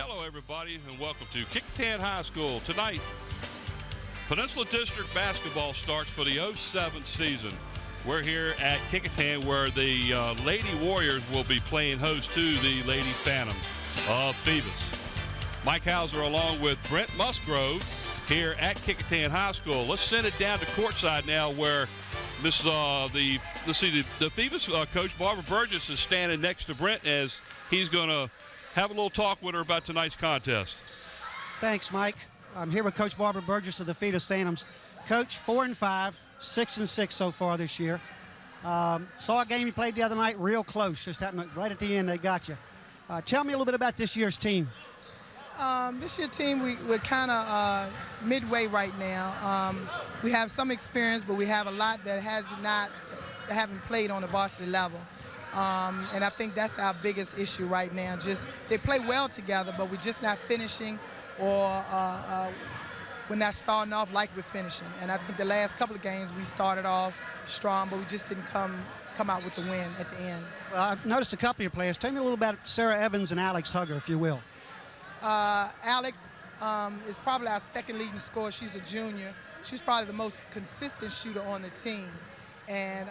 Hello, everybody, and welcome to Kecoughtan High School. Tonight, Peninsula District basketball starts for the 07 season. We're here at Kecoughtan where the Lady Warriors will be playing host to the Lady Phantoms of Phoebus. Mike Hauser along with Brent Musgrove here at Kecoughtan High School. Let's send it down to courtside now where the Phoebus coach, Barbara Burgess, is standing next to Brent as he's going to have a little talk with her about tonight's contest. Thanks, Mike. I'm here with Coach Barbara Burgess of the Phoebus Phantoms. Coach, 4-5, 6-6 so far this year. Saw a game you played the other night, real close. Just happened right at the end, they got you. Tell me a little bit about this year's team. This year's team, we're kind of midway right now. We have some experience, but we have a lot that haven't played on the varsity level. And I think that's our biggest issue right now. Just they play well together, but we're just not finishing, or we're not starting off like we're finishing. And I think the last couple of games we started off strong, but we just didn't come out with the win at the end. Well, I've noticed a couple of your players. Tell me a little about Sarah Evans and Alex Hugger, if you will. Alex is probably our second leading scorer. She's a junior. She's probably the most consistent shooter on the team. And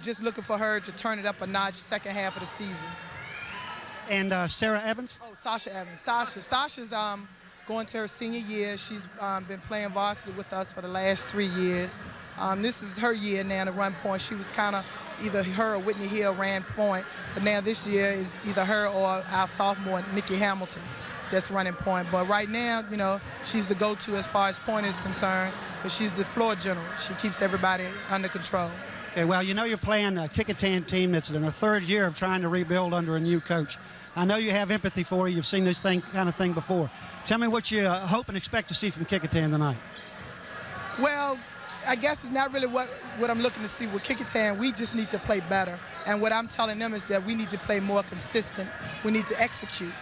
just looking for her to turn it up a notch second half of the season. And Sarah Evans? Oh, Sasha Evans. Sasha's going to her senior year. She's been playing varsity with us for the last 3 years. This is her year now to run point. She was kind of either her or Whitney Hill ran point, but now this year is either her or our sophomore, Nikki Hamilton, that's running point. But right now, you know, she's the go-to as far as point is concerned because she's the floor general. She keeps everybody under control. Okay, well, you know you're playing a Kecoughtan team that's in their third year of trying to rebuild under a new coach. I know you have empathy for her. You've seen this kind of thing before. Tell me what you hope and expect to see from Kecoughtan tonight. Well, I guess it's not really what I'm looking to see with Kecoughtan. We just need to play better. And what I'm telling them is that we need to play more consistent. We need to execute.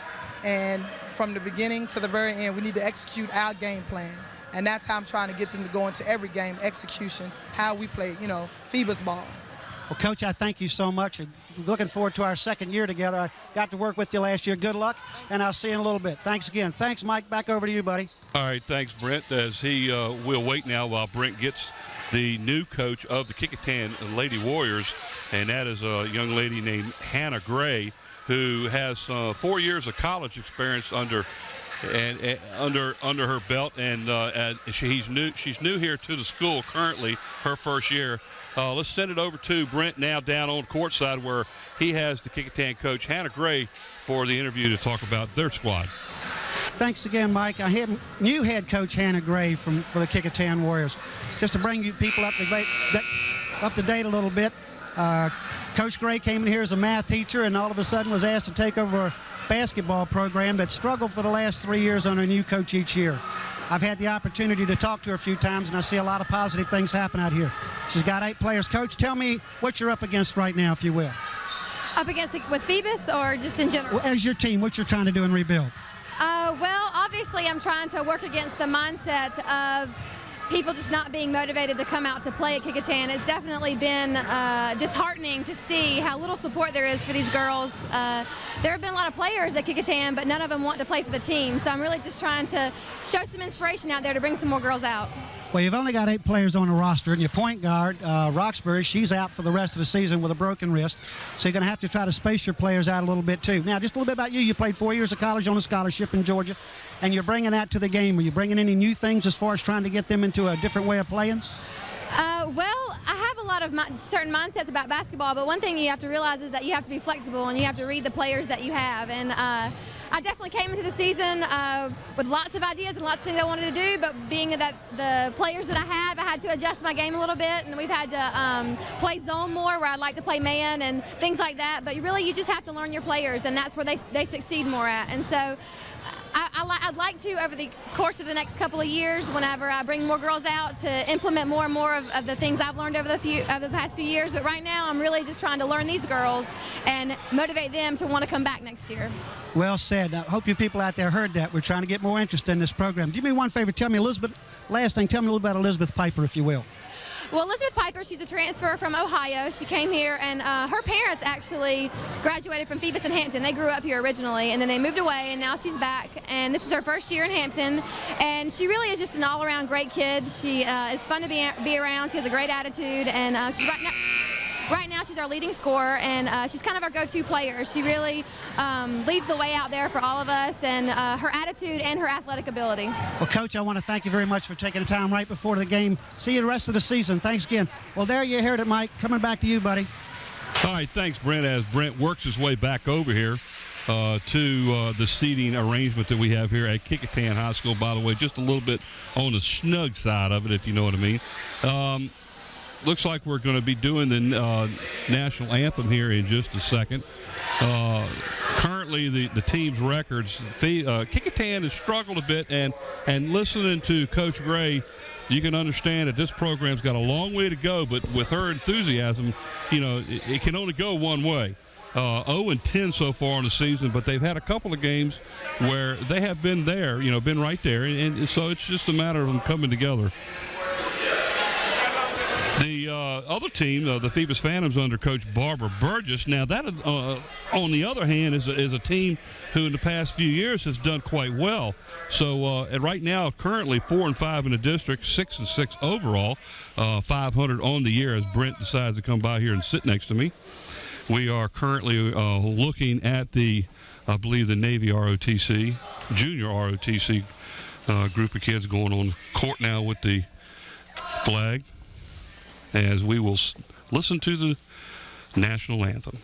And from the beginning to the very end, we need to execute our game plan. And that's how I'm trying to get them to go into every game, execution, how we play, you know, Phoebus ball. Well, Coach, I thank you so much. Looking forward to our second year together. I got to work with you last year. Good luck, and I'll see you in a little bit. Thanks again. Thanks, Mike. Back over to you, buddy. All right, thanks, Brent. As he will wait now while Brent gets the new coach of the Kecoughtan Lady Warriors, and that is a young lady named Hannah Gray, who has 4 years of college experience under her belt, and she's new here to the school currently, her first year. Let's send it over to Brent now down on courtside where he has the Kecoughtan coach Hannah Gray for the interview to talk about their squad. Thanks again, Mike. I had new head coach Hannah Gray for the Kecoughtan Warriors. Just to bring you people up to date a little bit, Coach Gray came in here as a math teacher and all of a sudden was asked to take over a basketball program that struggled for the last 3 years under a new coach each year. I've had the opportunity to talk to her a few times, and I see a lot of positive things happen out here. She's got 8 players. Coach, tell me what you're up against right now, if you will. Up against with Phoebus or just in general? Well, as your team, what you're trying to do and rebuild? Well, obviously I'm trying to work against the mindset of people just not being motivated to come out to play at Kecoughtan. It's definitely been disheartening to see how little support there is for these girls. There have been a lot of players at Kecoughtan, but none of them want to play for the team. So I'm really just trying to show some inspiration out there to bring some more girls out. Well, you've only got 8 players on the roster, and your point guard, Roxbury, she's out for the rest of the season with a broken wrist. So you're going to have to try to space your players out a little bit, too. Now, just a little bit about you. You played 4 years of college on a scholarship in Georgia, and you're bringing that to the game. Are you bringing any new things as far as trying to get them into a different way of playing? Well, I have a lot of certain mindsets about basketball, but one thing you have to realize is that you have to be flexible and you have to read the players that you have. And I definitely came into the season with lots of ideas and lots of things I wanted to do, but being that the players that I had to adjust my game a little bit, and we've had to play zone more where I like to play man and things like that. But really, you just have to learn your players, and that's where they succeed more at. And so I'd like to, over the course of the next couple of years, whenever I bring more girls out, to implement more and more of the things I've learned over the past few years. But right now, I'm really just trying to learn these girls and motivate them to want to come back next year. Well said. I hope you people out there heard that. We're trying to get more interest in this program. Do me one favor. Tell me, Elizabeth, last thing, tell me a little about Elizabeth Piper, if you will. Well, Elizabeth Piper, she's a transfer from Ohio. She came here, and her parents actually graduated from Phoebus in Hampton. They grew up here originally, and then they moved away, and now she's back. And this is her first year in Hampton, and she really is just an all-around great kid. She is fun to be around. She has a great attitude, and she's right now she's our leading scorer, and she's kind of our go-to player. She really leads the way out there for all of us, and her attitude and her athletic ability. Well, Coach, I want to thank you very much for taking the time right before the game. See you the rest of the season. Thanks again. Well, there you heard it, Mike. Coming back to you, buddy. All right, thanks, Brent, as Brent works his way back over here to the seating arrangement that we have here at Kecoughtan High School. By the way, just a little bit on the snug side of it, if you know what I mean. Looks like we're going to be doing the national anthem here in just a second. Currently, the team's records, Kecoughtan has struggled a bit, and listening to Coach Gray, you can understand that this program's got a long way to go, but with her enthusiasm, it can only go one way. 0-10 so far in the season, but they've had a couple of games where they have been there, been right there, and so it's just a matter of them coming together. The other team, the Phoebus Phantoms under Coach Barbara Burgess. Now that, on the other hand, is a team who in the past few years has done quite well. So right now, currently 4-5 in the district, 6-6 overall, 500 on the year as Brent decides to come by here and sit next to me. We are currently looking at I believe the Navy ROTC, junior ROTC group of kids going on court now with the flag, as we will listen to the national anthem.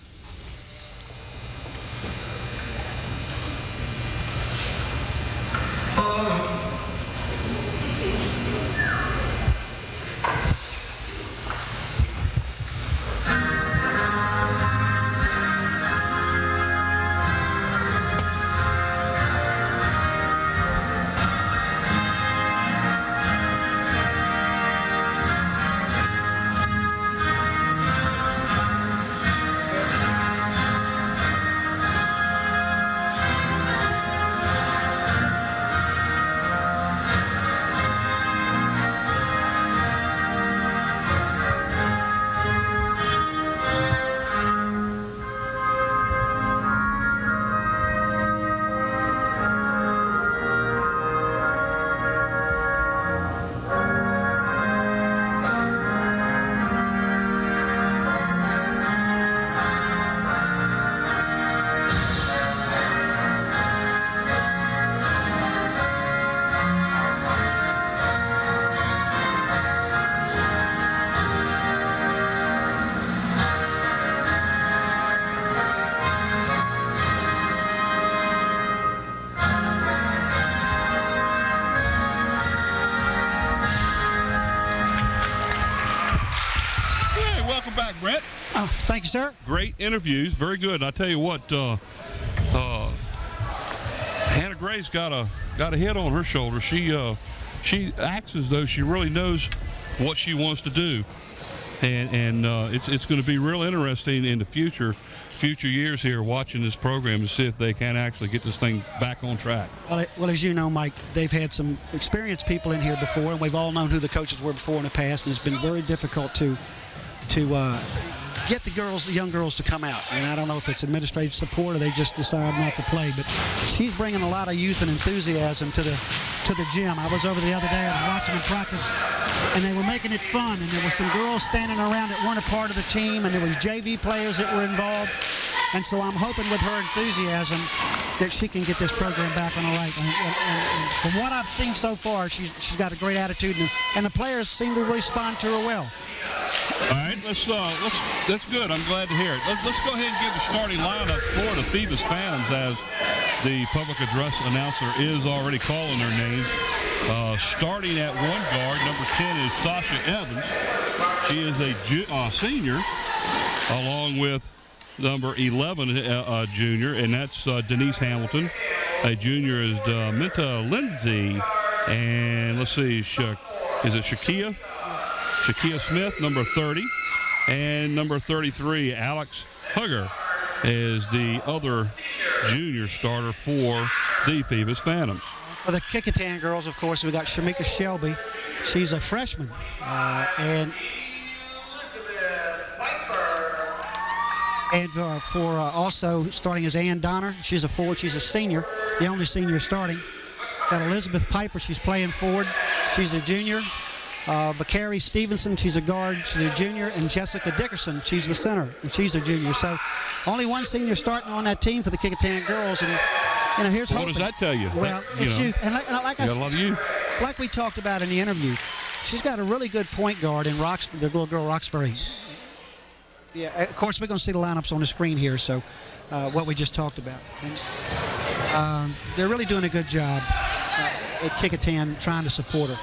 Brent. Thank you, sir. Great interviews, very good. I tell you what, Hannah Gray's got a head on her shoulder. She acts as though she really knows what she wants to do, and it's going to be real interesting in the future years here watching this program to see if they can actually get this thing back on track. Well, as you know, Mike, they've had some experienced people in here before, and we've all known who the coaches were before in the past, and it's been very difficult to get the young girls to come out. And I don't know if it's administrative support or they just decide not to play, but she's bringing a lot of youth and enthusiasm to the gym. I was over the other day and watching them practice, and they were making it fun, and there were some girls standing around that weren't a part of the team, and there was JV players that were involved. And so I'm hoping with her enthusiasm that she can get this program back on the right. And from what I've seen so far, she's got a great attitude, and the players seem to respond to her well. All right, that's good. I'm glad to hear it. Let's go ahead and give the starting lineup for the Phoebus Phantoms, as the public address announcer is already calling their names. Starting at one guard, number 10 is Sasha Evans. She is a senior, along with number 11, junior, and that's Denise Hamilton. A junior is Minta Lindsay, and let's see, is it Shakia? Shakia Smith, number 30, and number 33, Alex Hugger, is the other junior starter for the Phoebus Phantoms. For the Kecoughtan girls, of course, we got Shamika Shelby. She's a freshman, and And also starting is Ann Donner. She's a forward. She's a senior, the only senior starting. Got Elizabeth Piper. She's playing forward. She's a junior. Vicari Stevenson, she's a guard. She's a junior. And Jessica Dickerson, she's the center, and she's a junior. So only one senior starting on that team for the Kecoughtan girls. And here's what does that tell you? Well, it's youth. And like I got a lot of youth. Like we talked about in the interview, she's got a really good point guard in the little girl Roxbury. Yeah, of course, we're going to see the lineups on the screen here, so what we just talked about. And, they're really doing a good job at Kecoughtan trying to support her.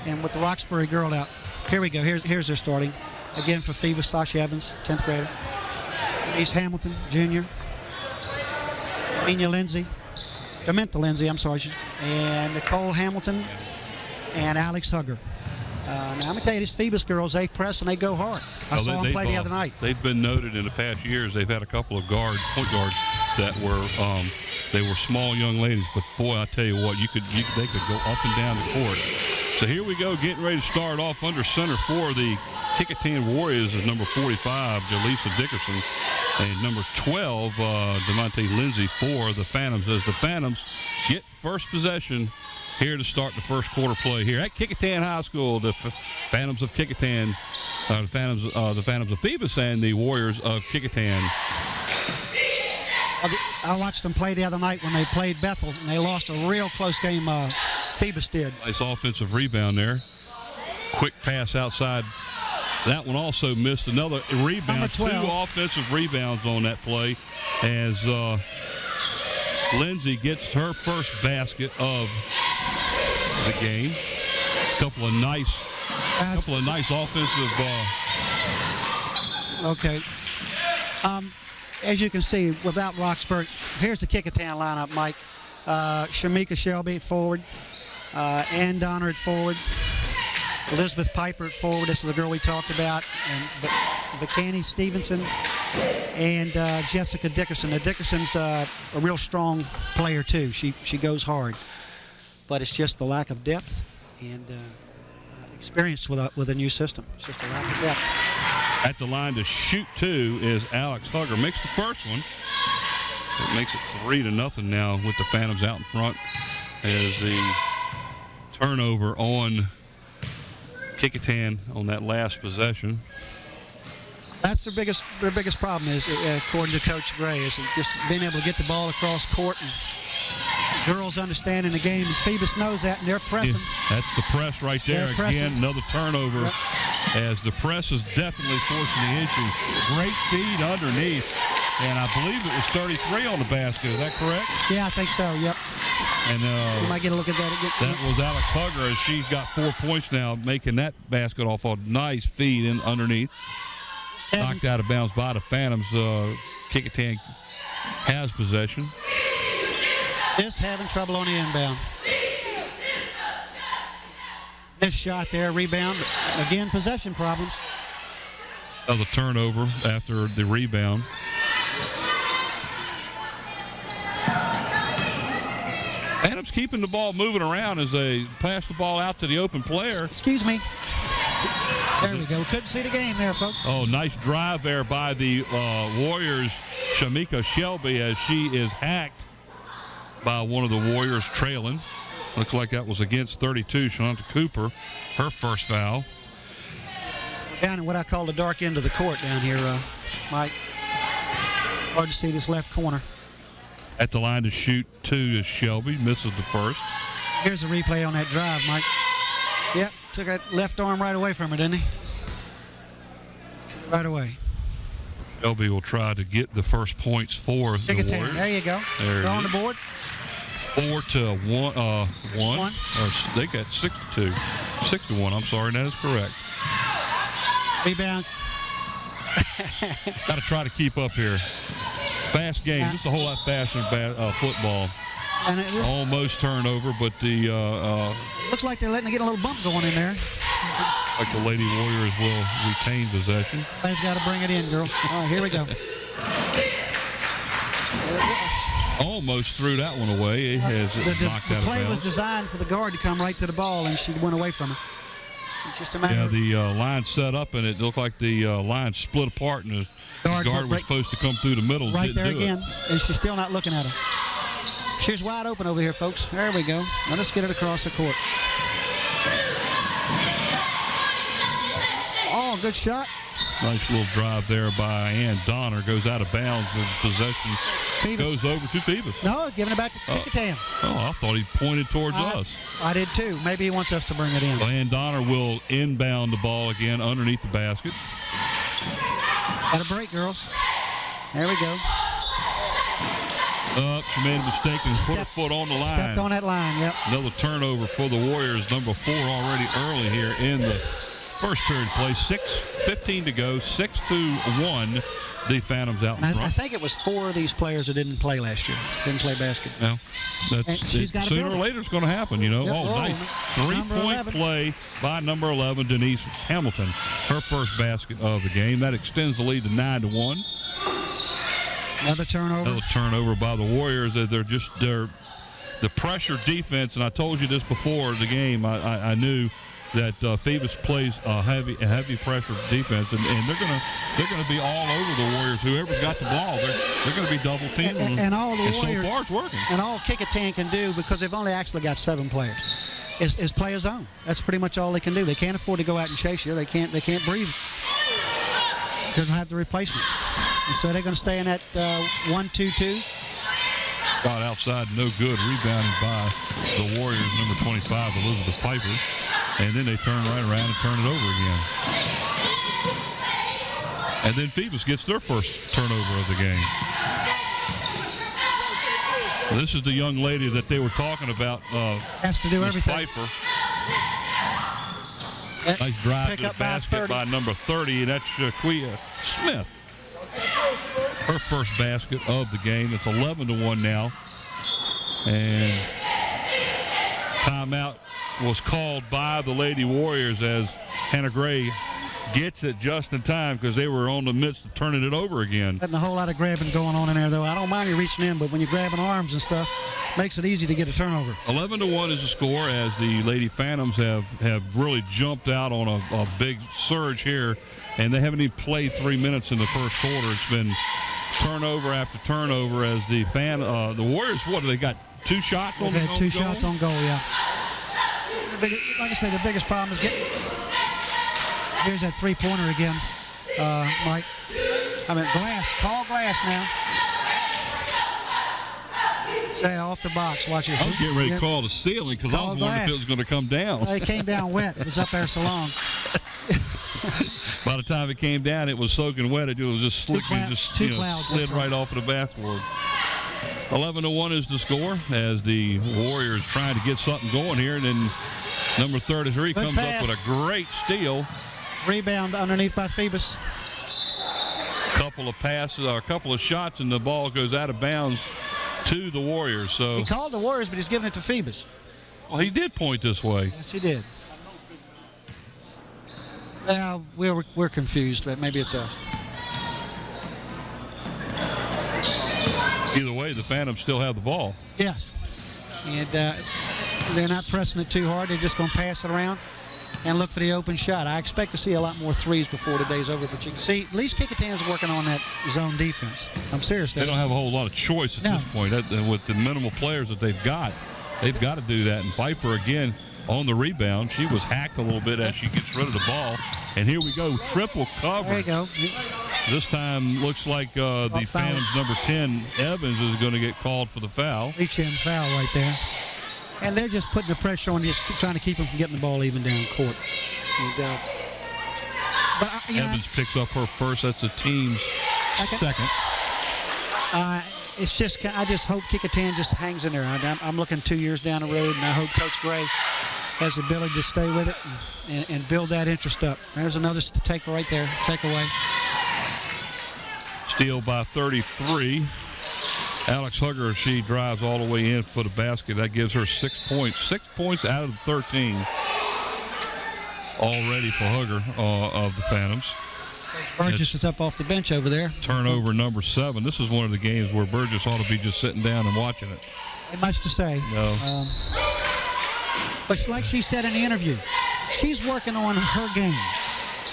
And with the Roxbury girl out, here we go. Here's their starting. Again for Phoebus, Sasha Evans, 10th grader. Denise Hamilton, junior. Deminta Lindsay, I'm sorry. And Nicole Hamilton and Alex Hugger. Now, I'm going to tell you, these Phoebus girls, they press and they go hard. I saw them play the other night. They've been noted in the past years. They've had a couple of point guards that were they were small young ladies. But, boy, I tell you what, they could go up and down the court. So here we go, getting ready to start off under center for the Kecoughtan Warriors is number 45, Jaleesa Dickerson, and number 12, DeMonte Lindsay for the Phantoms, as the Phantoms get first possession here to start the first quarter play here at Kecoughtan High School. The Phantoms of Kecoughtan, the Phantoms of Phoebus, and the Warriors of Kecoughtan. I watched them play the other night when they played Bethel, and they lost a real close game. Phoebus did. Nice offensive rebound there. Quick pass outside. That one also missed. Another rebound. 2 offensive rebounds on that play as Lindsay gets her first basket of the game. Couple of nice offensive. Okay. As you can see, without Roxbury, here's the Kecoughtan lineup, Mike. Shamika Shelby at forward. Ann Donner at forward. Elizabeth Piper at forward. This is the girl we talked about. And Vicani Stevenson and Jessica Dickerson. Now, Dickerson's a real strong player, too. She goes hard. But it's just the lack of depth and experience with a new system. It's just a lack of depth. At the line to shoot two is Alex Hugger. Makes the first one. It makes it 3-0 now with the Phantoms out in front as the turnover on Kecoughtan on that last possession. That's their biggest problem is, according to Coach Gray, is just being able to get the ball across court and girls understanding the game. And Phoebus knows that, and they're pressing. Yeah, that's the press right there. Again, another turnover. Yep. As the press is definitely forcing the issue. Great feed underneath. And I believe it was 33 on the basket. Is that correct? Yeah, I think so, yep. And we might get a look at that again. That was Alex Hugger, as she's got 4 points now, making that basket off a nice feed in underneath. Knocked out of bounds by the Phantoms. Kecoughtan has possession. Just having trouble on the inbound. This shot there, rebound. Again, possession problems. Another turnover after the rebound. Adams keeping the ball moving around as they pass the ball out to the open player. Excuse me. There we go. Couldn't see the game there, folks. Oh, nice drive there by the Warriors, Shamika Shelby, as she is hacked by one of the Warriors trailing. Looked like that was against 32, Shanta Cooper, her first foul. Down in what I call the dark end of the court down here, Mike. Hard to see this left corner. At the line to shoot two is Shelby, misses the first. Here's a replay on that drive, Mike. Yep, took that left arm right away from her, didn't he? Took it right away. Shelby will try to get the first points for the Warriors. There you go. They're on the board. 4-1. Or they got 6-2. 6-1. I'm sorry, that is correct. Rebound. Got to try to keep up here. Fast game, just a whole lot faster than football. And almost turnover, but the looks like they're letting it get a little bump going in there. Like the Lady Warriors will retain possession. They've got to bring it in, girl. All right, here we go. Almost threw that one away. It has knocked out of bounds. The play was designed for the guard to come right to the ball, and she went away from her. It's just a matter Yeah, of the line set up, and it looked like the line split apart, and the guard was supposed to come through the middle. right there didn't do again, and she's still not looking at him. She's wide open over here, folks. There we go. Now let's get it across the court. Oh, good shot. Nice little drive there by Ann Donner. Goes out of bounds. The possession Phoebus. goes over to Phoebus. No, giving it back to Kecoughtan. Oh, I thought he pointed towards us. I did too. Maybe he wants us to bring it in. Well, Ann Donner will inbound the ball again underneath the basket. Got a break, girls. There we go. She made a mistake and put her foot on the line. Stepped on that line, yep. Another turnover for the Warriors. Number 4 already early here in the first period play. 6:15 to go. 6-1. The Phantoms out in front. I think it was 4 of these players that didn't play last year. Didn't play basketball. Well, Sooner or later it's going to happen, you know. Yep. Nice three-point play by number 11, Denise Hamilton. Her first basket of the game. That extends the lead to 9-1. Another turnover By the Warriors. They're the pressure defense, and I told you this before the game. I knew that Phoebus plays a heavy pressure defense, and they're gonna be all over the Warriors. Whoever's got the ball, they're gonna be double teamed. And all the Warriors, so far it's working. And all Kecoughtan can do, because they've only actually got 7 players, is play a zone. That's pretty much all they can do. They can't afford to go out and chase you. They can't breathe because they have the replacements. And so they're going to stay in that 1-2-2. Shot outside, no good. Rebounded by the Warriors, number 25, Elizabeth Piper. And then they turn right around and turn it over again. And then Phoebus gets their first turnover of the game. Well, this is the young lady that they were talking about. Has to do everything. Piper. Nice drive to the basket by number 30, and that's Shaquia Smith. Her first basket of the game. It's 11-1 now. And timeout was called by the Lady Warriors as Hannah Gray gets it just in time because they were on the midst of turning it over again. Getting a whole lot of grabbing going on in there, though. I don't mind you reaching in, but when you're grabbing arms and stuff, makes it easy to get a turnover. 11-1 is the score as the Lady Phantoms have really jumped out on a big surge here, and they haven't even played 3 minutes in the first quarter. It's been turnover after turnover as the Warriors, what do they got? 2 shots on goal? They had 2 shots on goal, yeah. Like I said, the biggest problem is getting. Here's that 3-pointer again, Mike. Glass. Call Glass now. Stay off the box. Watch this. I was getting ready to call the ceiling because I was wondering if it was going to come down. Well, it came down wet. It was up there so long. By the time it came down, it was soaking wet. It was just slipping, slid right off of the basketboard. 11-1 is the score as the Warriors trying to get something going here. And then number 33 comes up with a great steal. Rebound underneath by Phoebus. Couple of passes, or a couple of shots, and the ball goes out of bounds to the Warriors. So he called the Warriors, but he's giving it to Phoebus. Well, he did point this way. Yes, he did. Well, we're confused, but maybe it's us. Either way, the Phantoms still have the ball. Yes. And they're not pressing it too hard. They're just going to pass it around and look for the open shot. I expect to see a lot more threes before the day's over, but you can see at least Kecoughtan's working on that zone defense. I'm serious. They don't have a whole lot of choice at this point. With the minimal players that they've got to do that. And Pfeiffer, again, on the rebound. She was hacked a little bit as she gets rid of the ball. And here we go, triple coverage. There you go. This time looks like the Phantoms number 10, Evans, is going to get called for the foul. Reach in foul right there. And they're just putting the pressure on, just trying to keep them from getting the ball even down court. Evans picks up her first. That's the team's second. It's just, I just hope Kecoughtan just hangs in there. I'm looking 2 years down the road, and I hope Coach Gray has the ability to stay with it and build that interest up. There's another take right there, take away. Steal by 33. Alex Hugger, she drives all the way in for the basket. That gives her 6 points. 6 points out of the 13 already for Hugger of the Phantoms. Burgess is up off the bench over there. Turnover number 7. This is one of the games where Burgess ought to be just sitting down and watching it. Ain't much to say. No. But like she said in the interview, she's working on her game.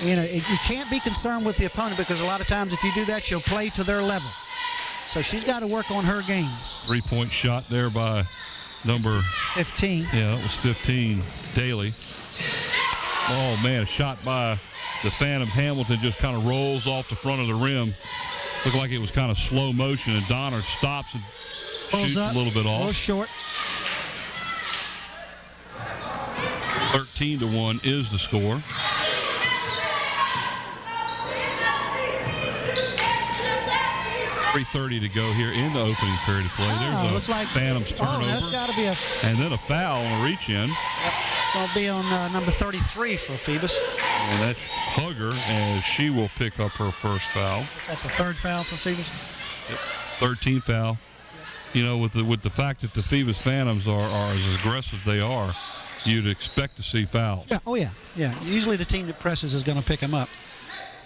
You know, you can't be concerned with the opponent because a lot of times if you do that, she'll play to their level. So she's got to work on her game. 3-point shot there by number 15. Yeah, that was 15, Daly. Oh, man, a shot by the Phantom Hamilton just kind of rolls off the front of the rim. Looked like it was kind of slow motion, and Donner stops and shoots a little bit off. A little short. 13-1 is the score. 3:30 to go here in the opening period of play. There's a looks like Phantom's turnover. That's got to be a. And then a foul on a reach-in. Yep. It's going to be on number 33 for Phoebus. And that's Hugger, as she will pick up her first foul. Is that the third foul for Phoebus? Yep. 13th foul. You know, with the fact that the Phoebus Phantoms are as aggressive as they are, you'd expect to see fouls. Yeah. Oh, yeah. Yeah. Usually the team that presses is going to pick them up.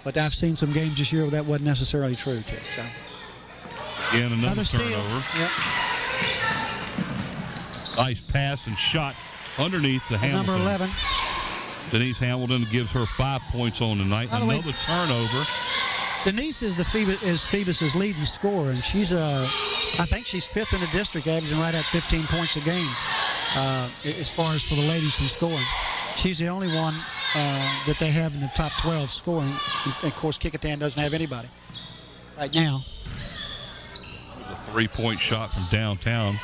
But I've seen some games this year where that wasn't necessarily true, too. So. Again, another steal. turnover. Yep. Nice pass and shot underneath the Hamilton. Number 11. Denise Hamilton gives her 5 points on the night. Another turnover. Denise is Phoebus's leading scorer, and she's I think she's 5th in the district, averaging right at 15 points a game as far as for the ladies in scoring. She's the only one that they have in the top 12 scoring. And of course, Kecoughtan doesn't have anybody right now. A 3-point shot from downtown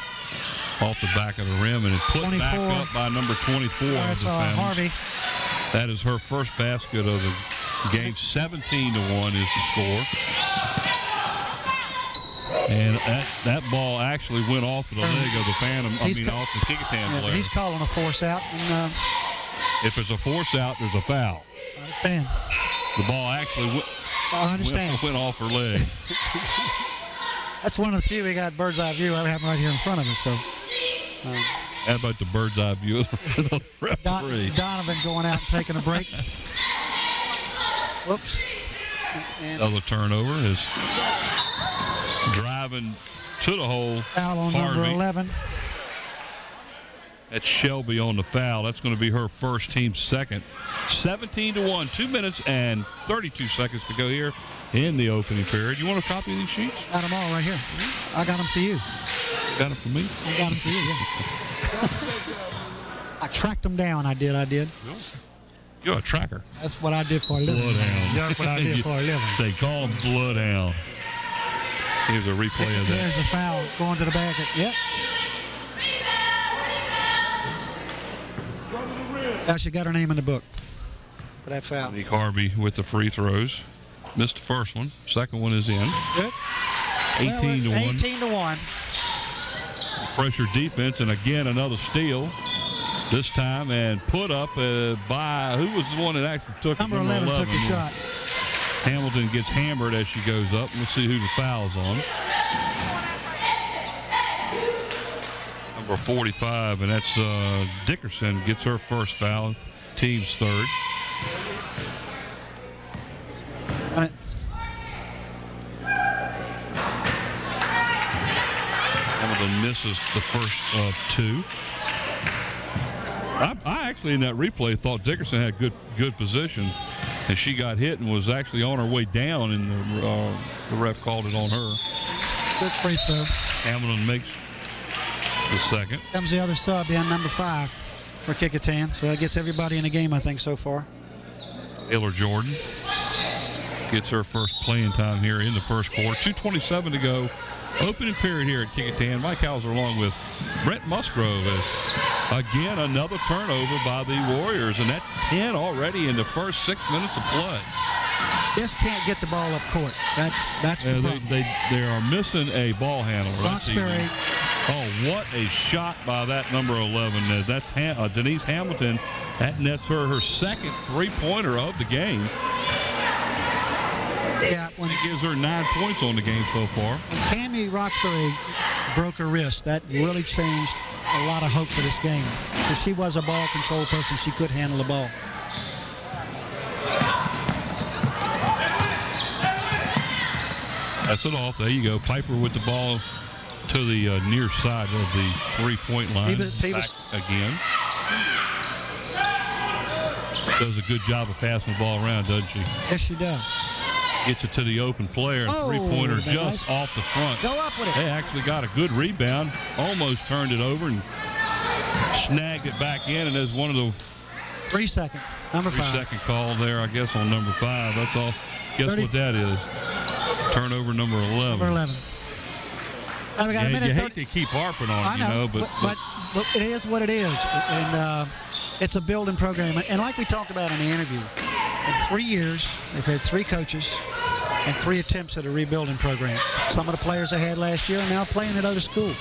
off the back of the rim, and it's put 24. back up by number 24. That's Harvey. That is her first basket of the game. 17-1 is the score. And that ball actually went off of the leg of the Phantom. Off the Kecoughtan player. He's calling a force out. And, if it's a force out, there's a foul. I understand. The ball actually went off her leg. That's one of the few we got bird's eye view. I have him right here in front of us. So, how about the bird's eye view of the referee? Donovan going out and taking a break. Whoops. And another turnover is driving to the hole. Foul on Harvey. number 11. That's Shelby on the foul. That's going to be her first, team second. 17-1. 2 minutes and 32 seconds to go here in the opening period. You want a copy of these sheets? Got them all right here. I got them for you. Got them for me? I got them for you, yeah. I tracked them down. I did. You're a tracker. That's what I did for a living. Bloodhound. That's what I did for a living. They call him Bloodhound. Here's a replay of that. There's a foul going to the basket. Yep. Now she got her name in the book for that foul. Nick Harvey with the free throws. Missed the first one. Second one is in. Good. 18-1. 18-1. Pressure defense, and again another steal. This time and put up by who was the one that actually took it? Number 11 took the shot. Hamilton gets hammered as she goes up. Let's see who the foul's on. Number 45, and that's Dickerson gets her first foul. Team's third. Hamilton misses the first of two. I actually in that replay thought Dickerson had good position, and she got hit and was actually on her way down, and the ref called it on her. Good free throw. Hamilton makes the second. Comes the other sub in, number 5 for Kecoughtan. So that gets everybody in the game, I think, so far. Taylor Jordan gets her first playing time here in the first quarter. 2:27 to go. Opening period here at Kecoughtan. Mike Hauser along with Brent Musgrove as again another turnover by the Warriors, and that's 10 already in the first 6 minutes of play. Just can't get the ball up court. That's the problem. They are missing a ball handler. Roxbury. Oh, what a shot by that number 11. That's Denise Hamilton. That nets her second three-pointer of the game. Yeah, it gives her 9 points on the game so far. When Cammie Roxbury broke her wrist, that really changed a lot of hope for this game because she was a ball control person. She could handle the ball. That's it off. There you go. Piper with the ball to the near side of the three-point line. Phoebus. Back again. Does a good job of passing the ball around, doesn't she? Yes, she does. Gets it to the open player. Oh, three-pointer nice. just off the front. Go up with it. They actually got a good rebound. Almost turned it over and snagged it back in. And there's one of the 3 second. Number 5. 3-second call there, I guess, on number 5. That's all. Guess 30. what that is? Turnover number 11. Number 11. Now we got a minute. You hate to keep harping on it, but it is what it is. And it's a building program. And like we talked about in the interview, in 3 years, they've had 3 coaches and 3 attempts at a rebuilding program. Some of the players they had last year are now playing at other schools.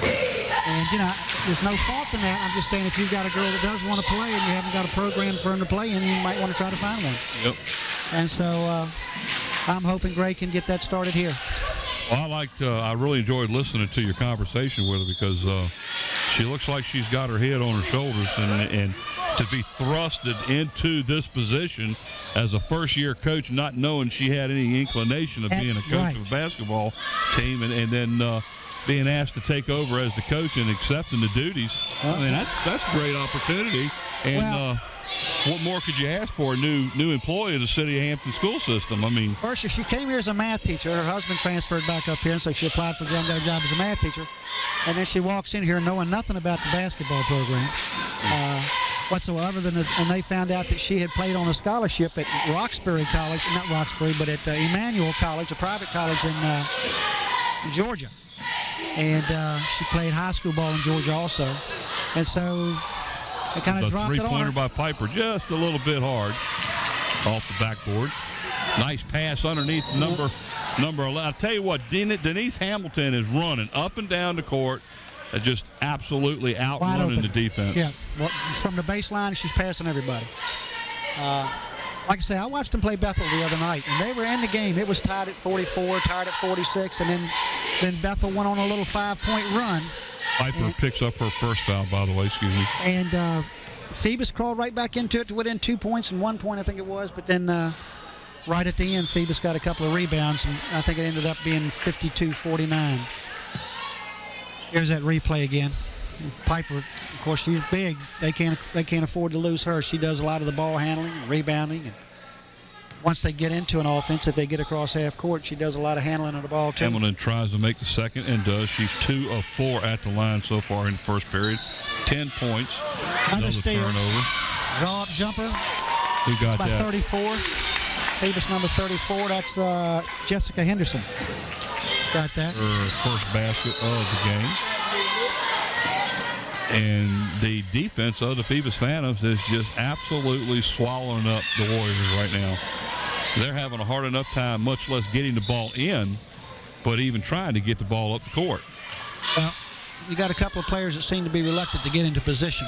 And, there's no fault in that. I'm just saying if you've got a girl that does want to play and you haven't got a program for them to play in, you might want to try to find one. Yep. And so I'm hoping Gray can get that started here. Well, I really enjoyed listening to your conversation with her because she looks like she's got her head on her shoulders, and to be thrusted into this position as a first-year coach, not knowing she had any inclination of being a coach of a basketball team, and then being asked to take over as the coach and accepting the duties. I mean, that's a great opportunity. And what more could you ask for a new employee of the City of Hampton school system? I mean, first, she came here as a math teacher. Her husband transferred back up here, and so she applied for got a job as a math teacher. And then she walks in here knowing nothing about the basketball program whatsoever. And they found out that she had played on a scholarship at Roxbury College, not Roxbury, but at Emmanuel College, a private college in Georgia. And she played high school ball in Georgia also. And so they kind of dropped it on her. Three-pointer by Piper, just a little bit hard off the backboard. Nice pass underneath number 11. I'll tell you what, Denise Hamilton is running up and down the court, just absolutely outrunning the defense. Yeah, well, from the baseline, she's passing everybody. Like I say, I watched them play Bethel the other night, and they were in the game. It was tied at 44, tied at 46, and then Bethel went on a little 5-point run. Piper picks up her first foul, by the way, excuse me. And Phoebus crawled right back into it to within 2 points and 1 point, I think it was. But then right at the end, Phoebus got a couple of rebounds, and I think it ended up being 52-49. Here's that replay again. Piper, of course, she's big. They can't afford to lose her. She does a lot of the ball handling and rebounding. And once they get into an offense, if they get across half court, she does a lot of handling of the ball too. Hamilton tries to make the second and does. She's 2 of 4 at the line so far in the first period. 10 points. Another turnover. Draw up jumper. Who got by that? 34. Phoebus number 34. That's Jessica Henderson. Got that. Her first basket of the game. And the defense of the Phoebus Phantoms is just absolutely swallowing up the Warriors right now. They're having a hard enough time, much less getting the ball in, but even trying to get the ball up the court. Well, you got a couple of players that seem to be reluctant to get into position.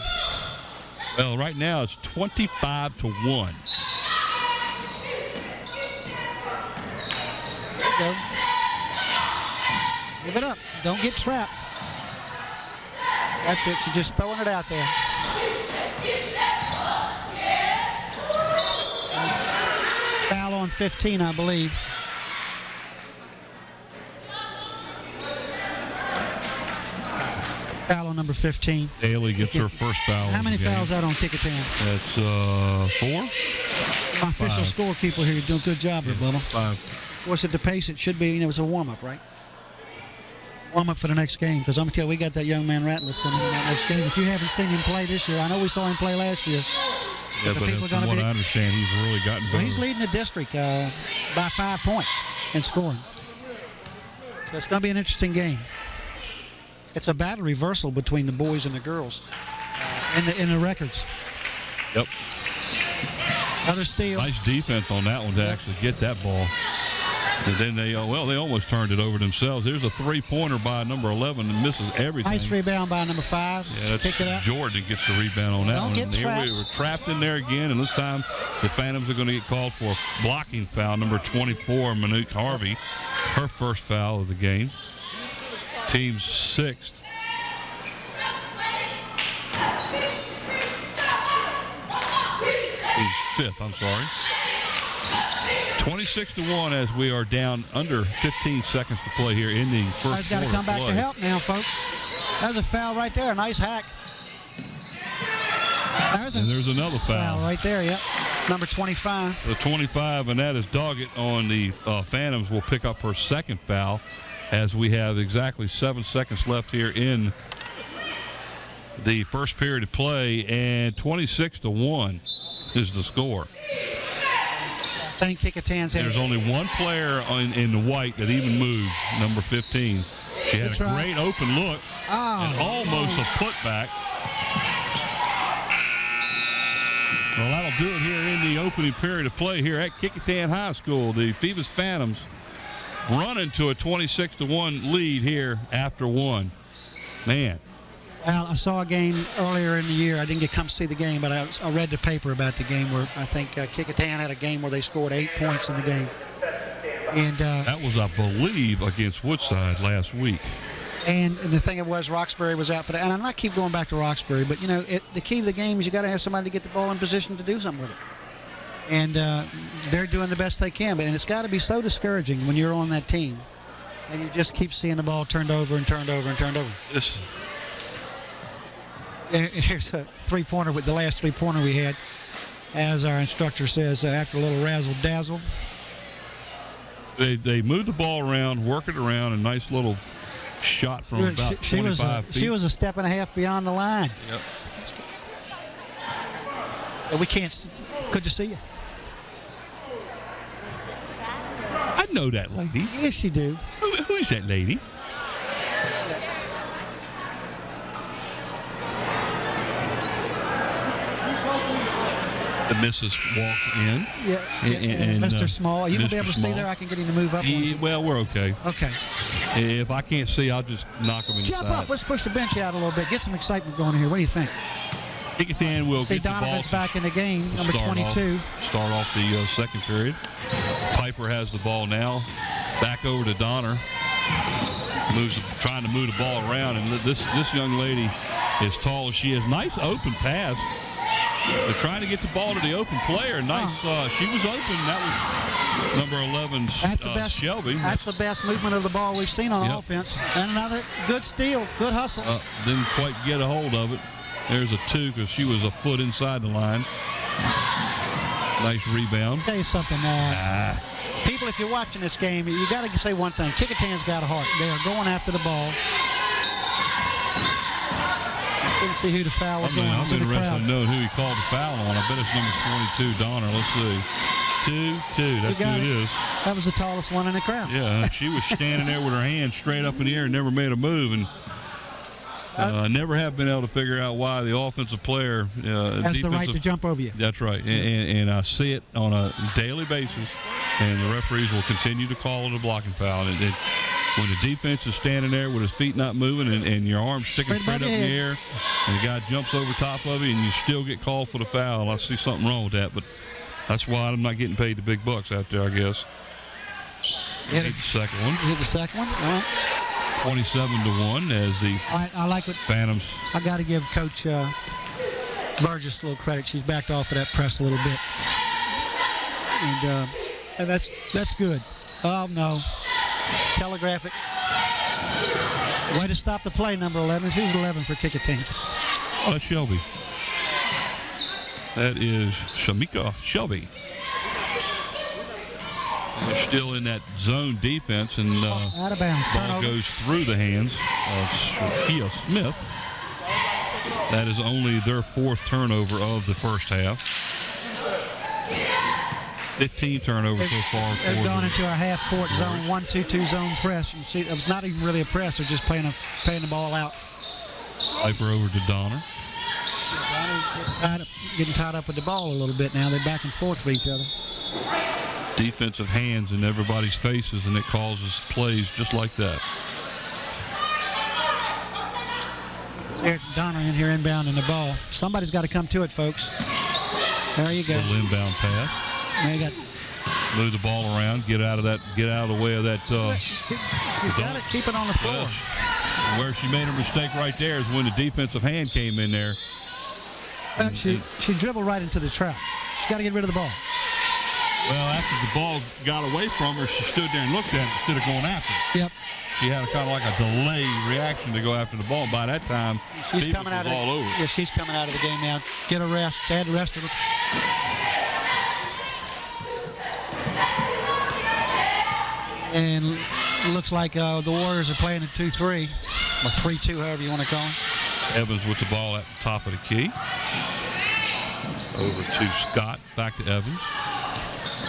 Well, right now it's 25-1. There you go. Give it up. Don't get trapped. That's it. She's just throwing it out there. Foul on 15, I believe. Foul on number 15. Daly gets her first foul. How many fouls out on Kecoughtan? That's 4. My official scorekeeper here. You're doing a good job here, Bubba. 5. Of course, at the pace it should be, it was a warm-up, right? Warm-up for the next game, because I'm going to tell you, we got that young man Ratliff coming in that next game. If you haven't seen him play this year, I know we saw him play last year. Yeah, but from what I understand, he's really gotten better. Well, he's leading the district by 5 points in scoring. So it's going to be an interesting game. It's a battle reversal between the boys and the girls in the records. Yep. Another steal. Nice defense on that one to actually get that ball. And then they almost turned it over themselves. Here's a three-pointer by number 11 and misses everything. Nice rebound by number 5. Yeah, Pick it up. Jordan gets the rebound on that Don't one. get And here trapped. we were trapped in there again, and this time the Phantoms are going to get called for a blocking foul. Number 24, Monique Harvey, her first foul of the game. Team's 6th. He's 5th, I'm sorry. 26-1 as we are down under 15 seconds to play here in the first quarter. He's got to come back to help now, folks. That was a foul right there. A nice hack. There's another foul. Right there, yep. Number 25. The 25, and that is Doggett on the Phantoms, will pick up her second foul as we have exactly 7 seconds left here in the first period of play, and 26-1 is the score. Thank Kecoughtan's There's only one player in the white that even moved, number 15. She had a great open look and almost a putback. Well, that'll do it here in the opening period of play here at Kecoughtan High School. The Phoebus Phantoms running to a 26-1 lead here after one. Man. Well, I saw a game earlier in the year. I didn't get to come see the game, but I read the paper about the game where I think Kecoughtan had a game where they scored 8 points in the game. And that was, I believe, against Woodside last week. And the thing was, Roxbury was out for that. And I'm not keep going back to Roxbury, but, you know, the key to the game is you got to have somebody to get the ball in position to do something with it. And they're doing the best they can. And it's got to be so discouraging when you're on that team and you just keep seeing the ball turned over and turned over and turned over. Here's a three-pointer with the last three-pointer we had, as our instructor says, after a little razzle-dazzle. They move the ball around, work it around, a nice little shot from about 25 feet. She was a step and a half beyond the line. Yep. We can't. Good to see you. I know that lady. Yes, you do. Who's that lady? The missus walked in. Yes. And Mr. Small. Are you going to be able to Small. see there? I can get him to move up. Well, we're okay. Okay. If I can't see, I'll just knock him in the side. Jump up. Let's push the bench out a little bit. Get some excitement going here. What do you think? Kecoughtan will see get the ball. Donovan's back in the game, number 22. Start off the second period. Piper has the ball now. Back over to Donner. Trying to move the ball around, and this young lady, as tall as she is, nice open pass. They're trying to get the ball to the open player. Nice. She was open. That was number 11, Shelby. That's the best movement of the ball we've seen on offense. And another good steal, good hustle. Didn't quite get a hold of it. There's a 2 because she was a foot inside the line. Nice rebound. I'll tell you something. People, if you're watching this game, you got to say one thing. Kecoughtan's got a heart. They are going after the ball. Didn't see who the foul was on. I'm interested in knowing who he called the foul on. I bet it's number 22, Donner. Let's see. 2. That's who it is. That was the tallest one in the crowd. Yeah, she was standing there with her hand straight up in the air and never made a move. And I never have been able to figure out why the offensive player has the right to jump over you. That's right. And I see it on a daily basis, and the referees will continue to call it a blocking foul. And when the defense is standing there with his feet not moving and your arms sticking straight up in the air, and the guy jumps over top of you and you still get called for the foul, I see something wrong with that. But that's why I'm not getting paid the big bucks out there, I guess. Hit the second one. Hit the second one. All right. 27-1 as the I like what Phantoms. I got to give Coach Burgess a little credit. She's backed off of that press a little bit, and that's good. Oh no, telegraph it. Way to stop the play, number 11. She's 11 for Kecoughtan. Oh, that's Shelby. That is Shamika Shelby. They're still in that zone defense, and out of bounds. Ball goes through the hands of Shakia Smith. That is only their 4th turnover of the first half. 15 turnovers so far. They've gone into a half-court zone, 1-2-2 zone press. You see, it was not even really a press; they're just playing the ball out. Piper over to Donner. Getting tied up with the ball a little bit now. They're back and forth with each other. Defensive hands in everybody's faces, and it causes plays just like that. Eric Donner in here inbounding the ball. Somebody's got to come to it, folks. There you go. Little inbound pass. There you go. Move the ball around. Get out of the way of that. She's got it. Keep it on the floor. Well, where she made a mistake right there is when the defensive hand came in there. She dribbled right into the trap. She's got to get rid of the ball. Well, after the ball got away from her, she stood there and looked at it instead of going after it. Yep. She had a kind of like a delayed reaction to go after the ball. By that time, She's Phoebus coming out was of all over. Yeah, she's coming out of the game now. Get a rest. She had to rest her. And it looks like the Warriors are playing at 2-3, or 3-2, however you want to call it. Evans with the ball at the top of the key. Over to Scott, back to Evans.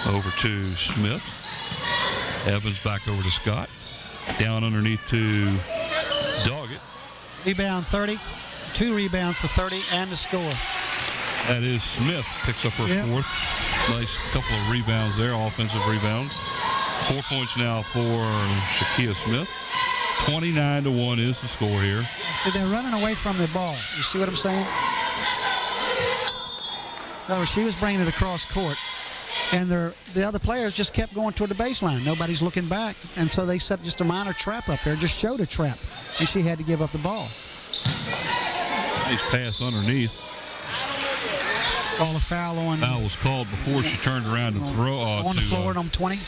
Over to Smith. Evans back over to Scott. Down underneath to Doggett. Rebound 30. 2 rebounds for 30 and the score. That is Smith picks up her fourth. Nice couple of rebounds there, offensive rebounds. 4 points now for Shakia Smith. 29-1 is the score here. So they're running away from the ball. You see what I'm saying? No, she was bringing it across court, and the other players just kept going toward the baseline. Nobody's looking back, and so they set just a minor trap up there, just showed a trap, and she had to give up the ball. Nice pass underneath. Call a foul on. Foul was called before she turned around to throw on the floor. On 20.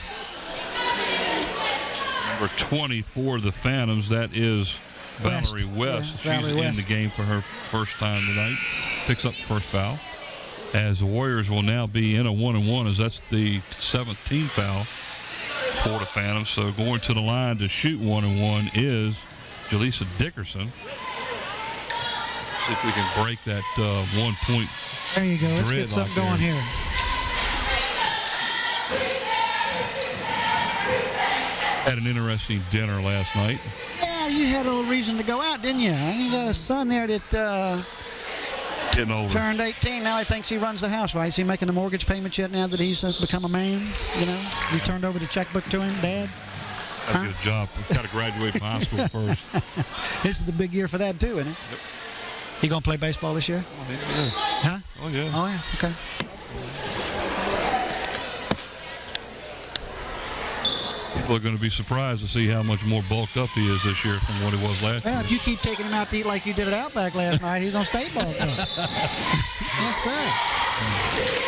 Number 20 for the Phantoms. That is Valerie West. Yeah, Valerie She's West. in the game for her first time tonight. Picks up the first foul. As the Warriors will now be in a 1-and-1, as that's the 17th foul for the Phantoms. So going to the line to shoot 1-and-1 is Jaleesa Dickerson. See if we can break that 1 point. There you go. Let's get something going here. Had an interesting dinner last night. Yeah, you had a little reason to go out, didn't you? You got a son there that Getting older. turned 18. Now he thinks he runs the house, right? Is he making the mortgage payments yet now that he's become a man? You know, you turned over the checkbook to him, Dad? Got to get a job. We've got to graduate from high school first. This is the big year for that, too, isn't it? Yep. He going to play baseball this year? Oh, yeah. Huh? Oh, yeah. Oh, yeah. Okay. People are going to be surprised to see how much more bulked up he is this year from what he was last year. Well, if you keep taking him out to eat like you did at Outback last night, he's going to stay bulked up. Yes, sir.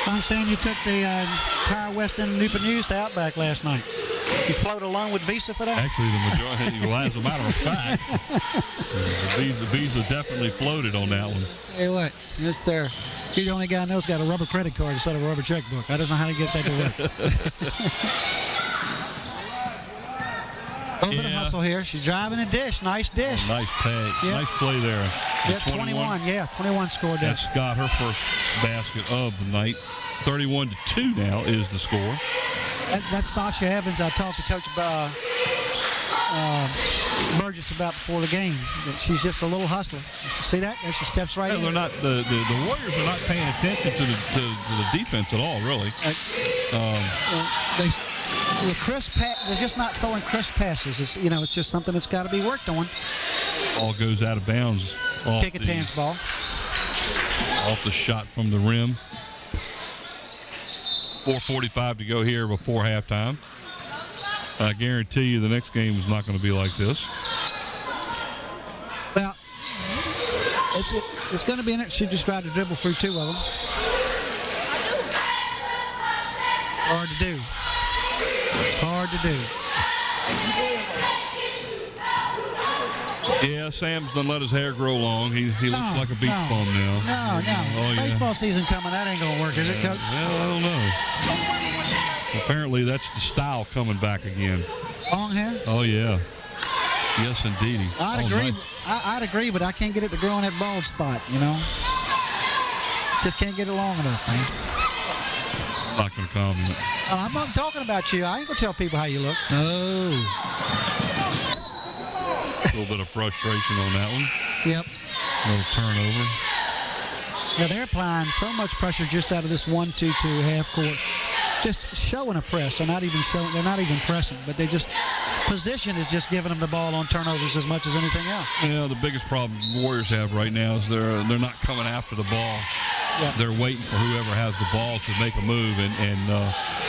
I understand you took the entire West End of Newport News to Outback last night. You float along with Visa for that? Actually, the majority, well, as a matter of fact, the Visa definitely floated on that one. Hey, what? Yes, sir. You're the only guy I know who's got a rubber credit card instead of a rubber checkbook. I don't know how to get that to work. A little bit of hustle here. She's driving a dish. Nice dish. Nice pay. Yep. Nice play there. Yeah, 21. Yeah, 21 scored there. That's got her first basket of the night. 31-2 now is the score. That's Sasha Evans. I talked to Coach Burgess about before the game. She's just a little hustler. You see that? There she steps right in. They're not the Warriors are not paying attention to the defense at all, really. They're just not throwing crisp passes. It's just something that's got to be worked on. Ball goes out of bounds. Kecoughtan's ball. Off the shot from the rim. 4:45 to go here before halftime. I guarantee you the next game is not going to be like this. Well, it's going to be in it. She just tried to dribble through 2 of them. Hard to do. It's hard to do. Yeah, Sam's done let his hair grow long. He looks like a beach bum now. No. Oh, yeah. Baseball season coming. That ain't going to work, is it, Coach? Well, I don't know. Apparently, that's the style coming back again. Long hair? Oh, yeah. Yes, indeed. I'd agree. I'd agree, but I can't get it to grow in that bald spot, Just can't get it long enough, man. I'm not going to comment. I'm not talking about you. I ain't going to tell people how you look. Oh. A little bit of frustration on that one. Yep. A little turnover. Yeah, they're applying so much pressure just out of this 1-2-2 half court. Just showing a press. They're not even showing. They're not even pressing, but they just position is just giving them the ball on turnovers as much as anything else. Yeah, the biggest problem the Warriors have right now is they're not coming after the ball. Yeah. They're waiting for whoever has the ball to make a move, and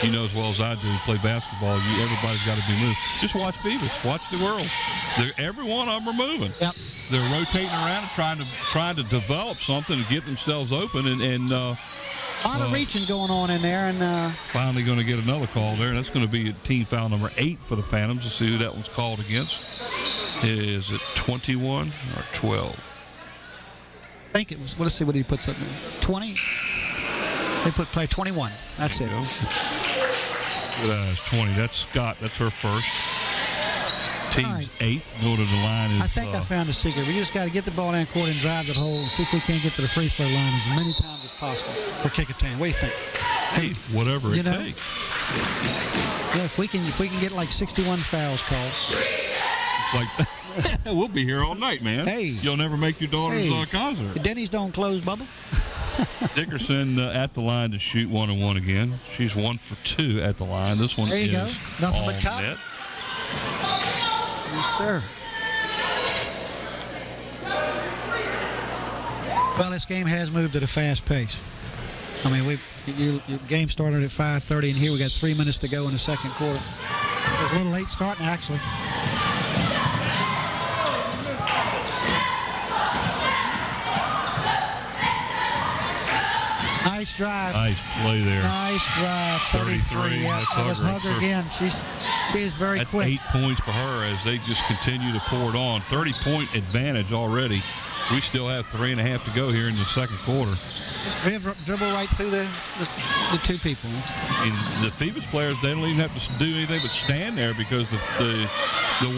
you know as well as I do, play basketball, everybody's got to be moved. Just watch Phoebus, watch the girls. Every one of them are moving. Yep. They're rotating around and trying to develop something to get themselves open, and A lot of reaching going on in there, and finally going to get another call there. That's going to be team foul number 8 for the Phantoms. Let's see who that one's called against. Is it 21 or 12? I think it was. Let's see what he puts up. 20. They play 21. That's it. It's 20. That's Scott. That's her first. Team's right. 8th. Go to the line. Is, I think I found the secret. We just got to get the ball down court and drive that hole and see if we can't get to the free throw line as many times as possible for Kecoughtan. What do you think? Hey, whatever it know? takes. Yeah, if we can get like 61 fouls called. It's like we'll be here all night, man. Hey. You'll never make your daughter's concert. The Denny's don't close, Bubba. Dickerson at the line to shoot 1-1 again. She's 1 for 2 at the line. This one there you is go. Nothing all but cut. net. Yes, sir. Well, this game has moved at a fast pace. I mean, your game started at 5:30, and here we got 3 minutes to go in the second quarter. It was a little late starting, actually. Nice drive. Nice play there. Nice drive. 33. Yeah, that was Hugger again. She is very That's quick. 8 points for her as they just continue to pour it on. 30-point advantage already. We still have 3.5 to go here in the second quarter. Just dribble right through the two people. And the Phoebus players, they don't even have to do anything but stand there because the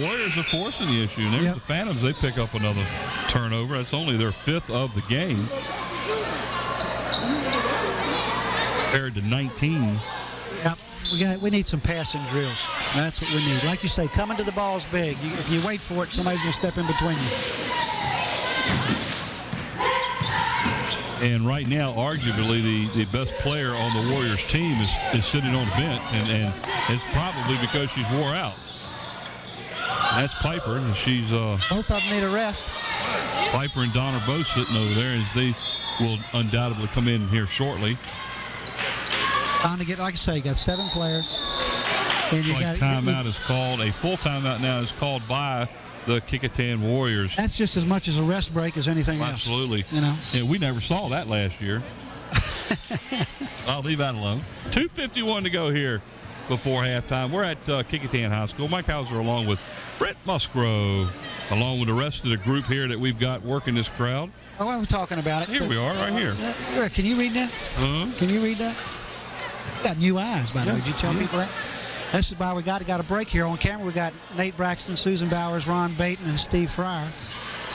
Warriors are forcing the issue. And there's the Phantoms. They pick up another turnover. That's only their 5th of the game. Compared to 19. Yep, we need some passing drills. That's what we need. Like you say, coming to the ball's big. If you wait for it, somebody's going to step in between you. And right now, arguably, the best player on the Warriors team is sitting on the bench, and it's probably because she's wore out. That's Piper, and she's both of them need a rest. Piper and Don are both sitting over there as they will undoubtedly come in here shortly. Trying to get, like I say, you got 7 players. And you got timeout is called. A full timeout now is called by the Kecoughtan Warriors. That's just as much as a rest break as anything else. Absolutely. You know. And we never saw that last year. I'll leave that alone. 2:51 to go here before halftime. We're at Kecoughtan High School. Mike Hauser along with Brett Musgrove, along with the rest of the group here that we've got working this crowd. Oh, I was talking about it. Here we are, right here. Can you read that? Can you read that? You got new eyes, by the way. Did you tell people that? This is why we got a break here on camera. We got Nate Braxton, Susan Bowers, Ron Baton, and Steve Fryer.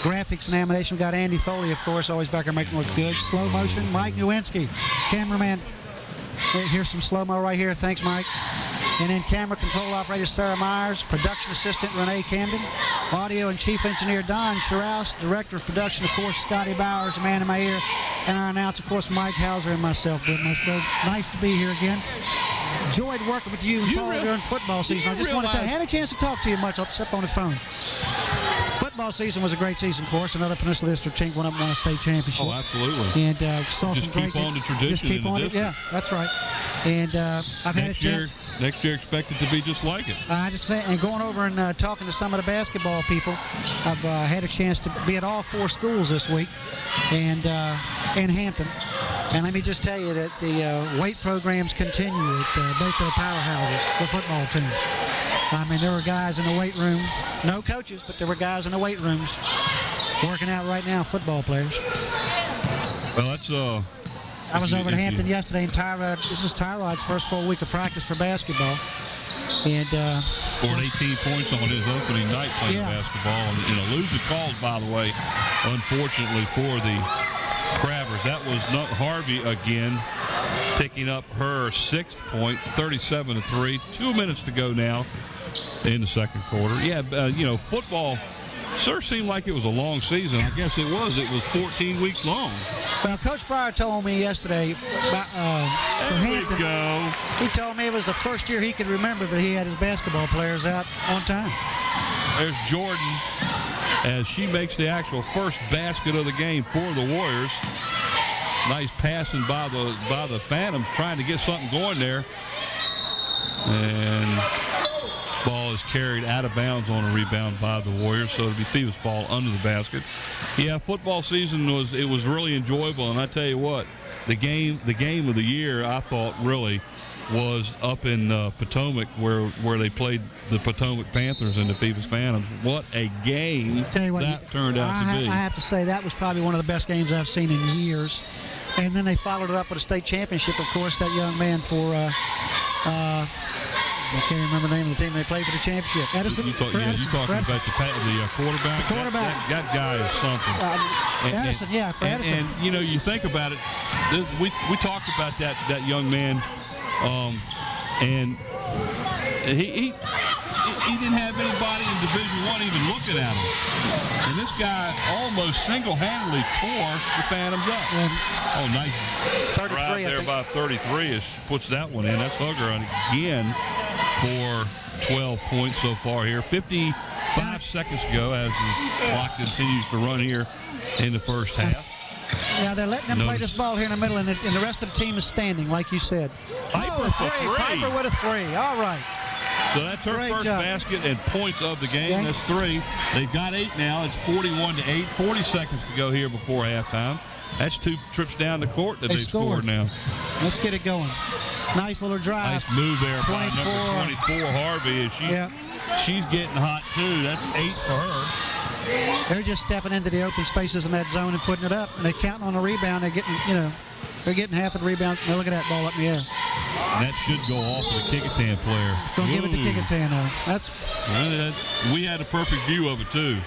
Graphics and animation, we got Andy Foley, of course, always back there making it look good. Slow motion, Mike Nowinski. Cameraman, here's some slow-mo right here. Thanks, Mike. And then camera control operator Sarah Myers, production assistant Renee Camden, audio and chief engineer Don Scharouse, director of production, of course, Scotty Bowers, the man in my ear, and our announcer, of course, Mike Hauser and myself, Brett Musgrove. Nice to be here again. Enjoyed working with you and Paul during football season. I just want to tell you, I had a chance to talk to you much except on the phone. Football season was a great season, of course. Another Peninsula District team won a state championship. Oh, absolutely. And saw just some great. Keep on the tradition. Just keep on it. Yeah, that's right. And I've had a chance. Next year, expected to be just like it. I just say, and going over and talking to some of the basketball people, I've had a chance to be at all 4 schools this week, and in Hampton. And let me just tell you that the weight programs continue at both their powerhouses, the football teams. I mean, there were guys in the weight room, no coaches, but there were guys in the weight rooms working out right now, football players. Well, that's I was over in Hampton yesterday, and Tyrod, this is Tyrod's first full week of practice for basketball. And scored 18 points on his opening night playing basketball. And, losing calls, by the way, unfortunately for the Crabbers. That was Harvey again, picking up her 6th point, 37-3. 2 minutes to go now in the second quarter. Yeah, football sure seemed like it was a long season. I guess it was. It was 14 weeks long. Well, Coach Pryor told me yesterday about from Hampton. Go. He told me it was the first year he could remember that he had his basketball players out on time. There's Jordan as she makes the actual first basket of the game for the Warriors. Nice passing by the Phantoms, trying to get something going there. And ball is carried out of bounds on a rebound by the Warriors, so it'll be Phoebus ball under the basket. Yeah, football season was really enjoyable, and I tell you what, the game of the year, I thought, really was up in Potomac, where they played the Potomac Panthers and the Phoebus Phantoms. What a game that turned out to be. I have to say that was probably one of the best games I've seen in years. And then they followed it up with a state championship, of course, that young man for I can't remember the name of the team they played for the championship. Edison? You're talking about the quarterback? The quarterback. That guy is something. Edison, for Edison. And, you think about it, we talked about that young man, and he didn't have anybody in Division I even looking at him. And this guy almost single-handedly tore the Phantoms up. Oh, nice 33, drive there by 33 puts that one in. That's Hugger again for 12 points so far here. 55 seconds to go as the clock continues to run here in the first half. Yeah, they're letting them play this ball here in the middle, and the rest of the team is standing, like you said. Piper for three. Piper with a three. All right. So that's her first basket and points of the game. That's 3. They've got 8 now. It's 41-8. 40 seconds to go here before halftime. That's 2 trips down the court that they scored now. Let's get it going. Nice little drive. Nice move there by number 24, Harvey. She's getting hot, too. That's 8 for her. They're just stepping into the open spaces in that zone and putting it up. And they're counting on the rebound. They're getting half of the rebound. Now look at that ball up in the air. And that should go off to the Kecoughtan player. Don't give it to Kecoughtan, though. We had a perfect view of it, too.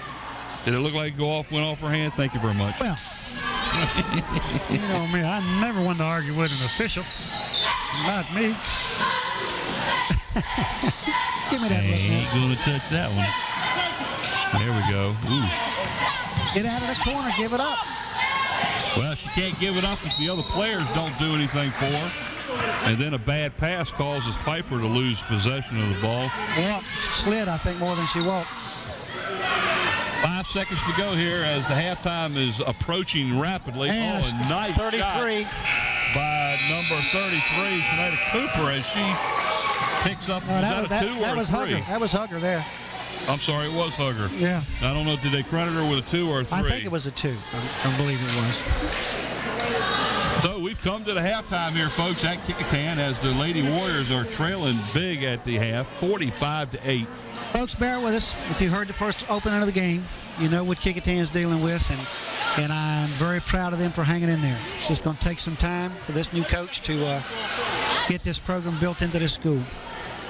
Did it look like it went off her hand? Thank you very much. Well, you know me, I never want to argue with an official. Not me. Give me that look. Ain't going to touch that one. There we go. Ooh. Get out of the corner. Give it up. Well, she can't give it up if the other players don't do anything for her. And then a bad pass causes Piper to lose possession of the ball. Well, she slid, I think, more than she walked. 5 seconds to go here as the halftime is approaching rapidly. And a nice 33. Shot by number 33, Shanita Cooper, as she picks up. That a 2 or a 3? That was Hugger there. I'm sorry, it was Hugger. Yeah. I don't know, did they credit her with a 2 or a 3? I think it was a 2. I believe it was. So we've come to the halftime here, folks, at Kecoughtan, as the Lady Warriors are trailing big at the half, 45-8. Folks, bear with us. If you heard the first opening of the game, you know what Kecoughtan's dealing with, and I'm very proud of them for hanging in there. It's just going to take some time for this new coach to get this program built into this school.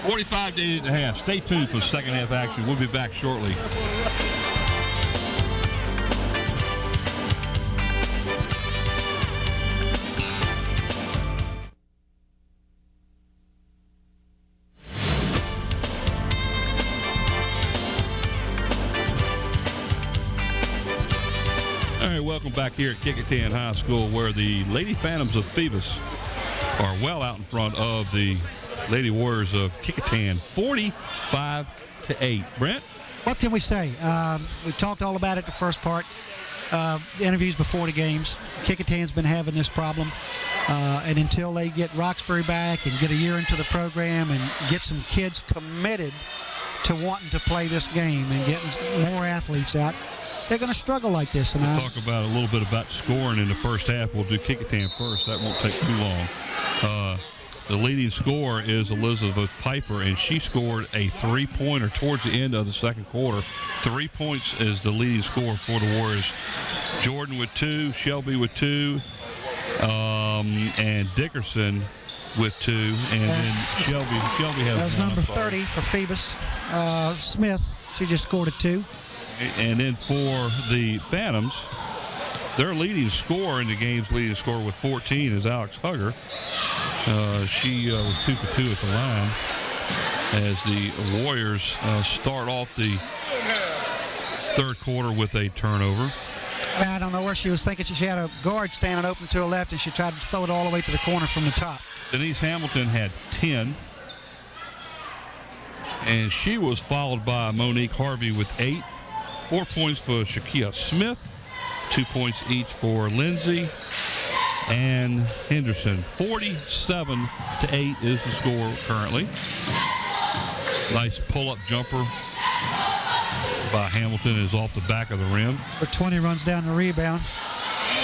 45-8 at the half. Stay tuned for second half action. We'll be back shortly. All right, welcome back here at Kecoughtan High School, where the Lady Phantoms of Phoebus are well out in front of the Lady Warriors of Kecoughtan, 45-8. Brent? What can we say? We talked all about it the first part. The interviews before the games. Kecoughtan's been having this problem. And until they get Roxbury back and get a year into the program and get some kids committed to wanting to play this game and getting more athletes out, they're going to struggle like this. And we'll talk about a little bit about scoring in the first half. We'll do Kecoughtan first. That won't take too long. The leading scorer is Elizabeth Piper, and she scored a 3-pointer towards the end of the second quarter. 3 points is the leading scorer for the Warriors. Jordan with 2, Shelby with 2, and Dickerson with 2, and then Shelby has. That was number 30 for Phoebus. Smith, she just scored a 2. And then for the Phantoms, their leading scorer in the game's leading scorer with 14 is Alex Hugger. She was 2 for 2 at the line as the Warriors start off the third quarter with a turnover. I don't know where she was thinking. She had a guard standing open to her left, and she tried to throw it all the way to the corner from the top. Denise Hamilton had 10. And she was followed by Monique Harvey with 8. 4 points for Shakia Smith. 2 points each for Lindsay and Henderson. 47-8 is the score currently. Nice pull-up jumper by Hamilton is off the back of the rim. For 20 runs down the rebound.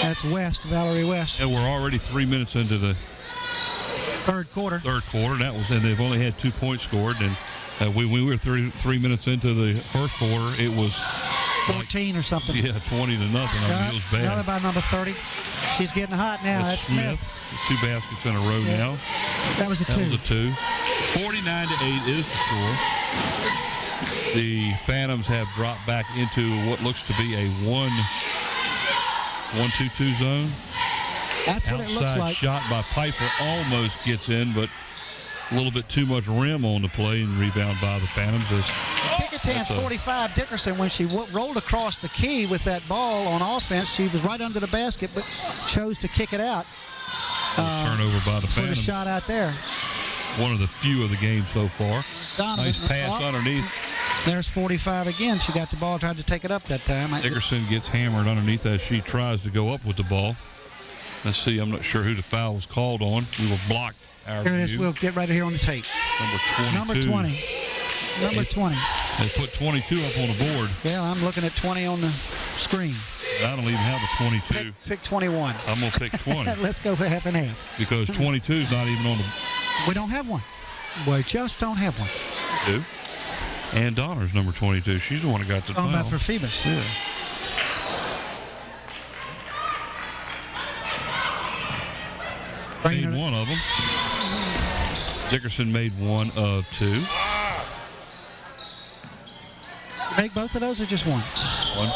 That's West, Valerie West. And we're already 3 minutes into the third quarter. And they've only had 2 points scored. And we were 3 minutes into the first quarter. It was 14 or something. Yeah, 20 to nothing. I mean, it was bad. Another by number 30. She's getting hot now. That's Smith. 2 baskets in a row now. That was a 2. 49-8 is the score. The Phantoms have dropped back into what looks to be a 1-2-2 zone. That's what it looks like. Shot by Piper almost gets in, but a little bit too much rim on the play and rebound by the Phantoms. Kecoughtan's 45, Dickerson, when she rolled across the key with that ball on offense, she was right under the basket, but chose to kick it out. Turnover by the Phantoms. For the shot out there. One of the few of the game so far. Donovan, nice pass underneath. There's 45 again. She got the ball, tried to take it up that time. Dickerson gets hammered underneath as she tries to go up with the ball. Let's see, I'm not sure who the foul was called on. We were blocked. Here it is. We'll get right here on the tape. Number 20. Number 20. They put 22 up on the board. Well, I'm looking at 20 on the screen. I don't even have a 22. Pick 21. I'm going to pick 20. Let's go for half and half. Because 22 is not even on the... We don't have one. We just don't have one. We do. And Donner's number 22. She's the one who got the foul. About for Phoebus. Yeah. Made one of them. Dickerson made 1 of 2. Make both of those or just one? One.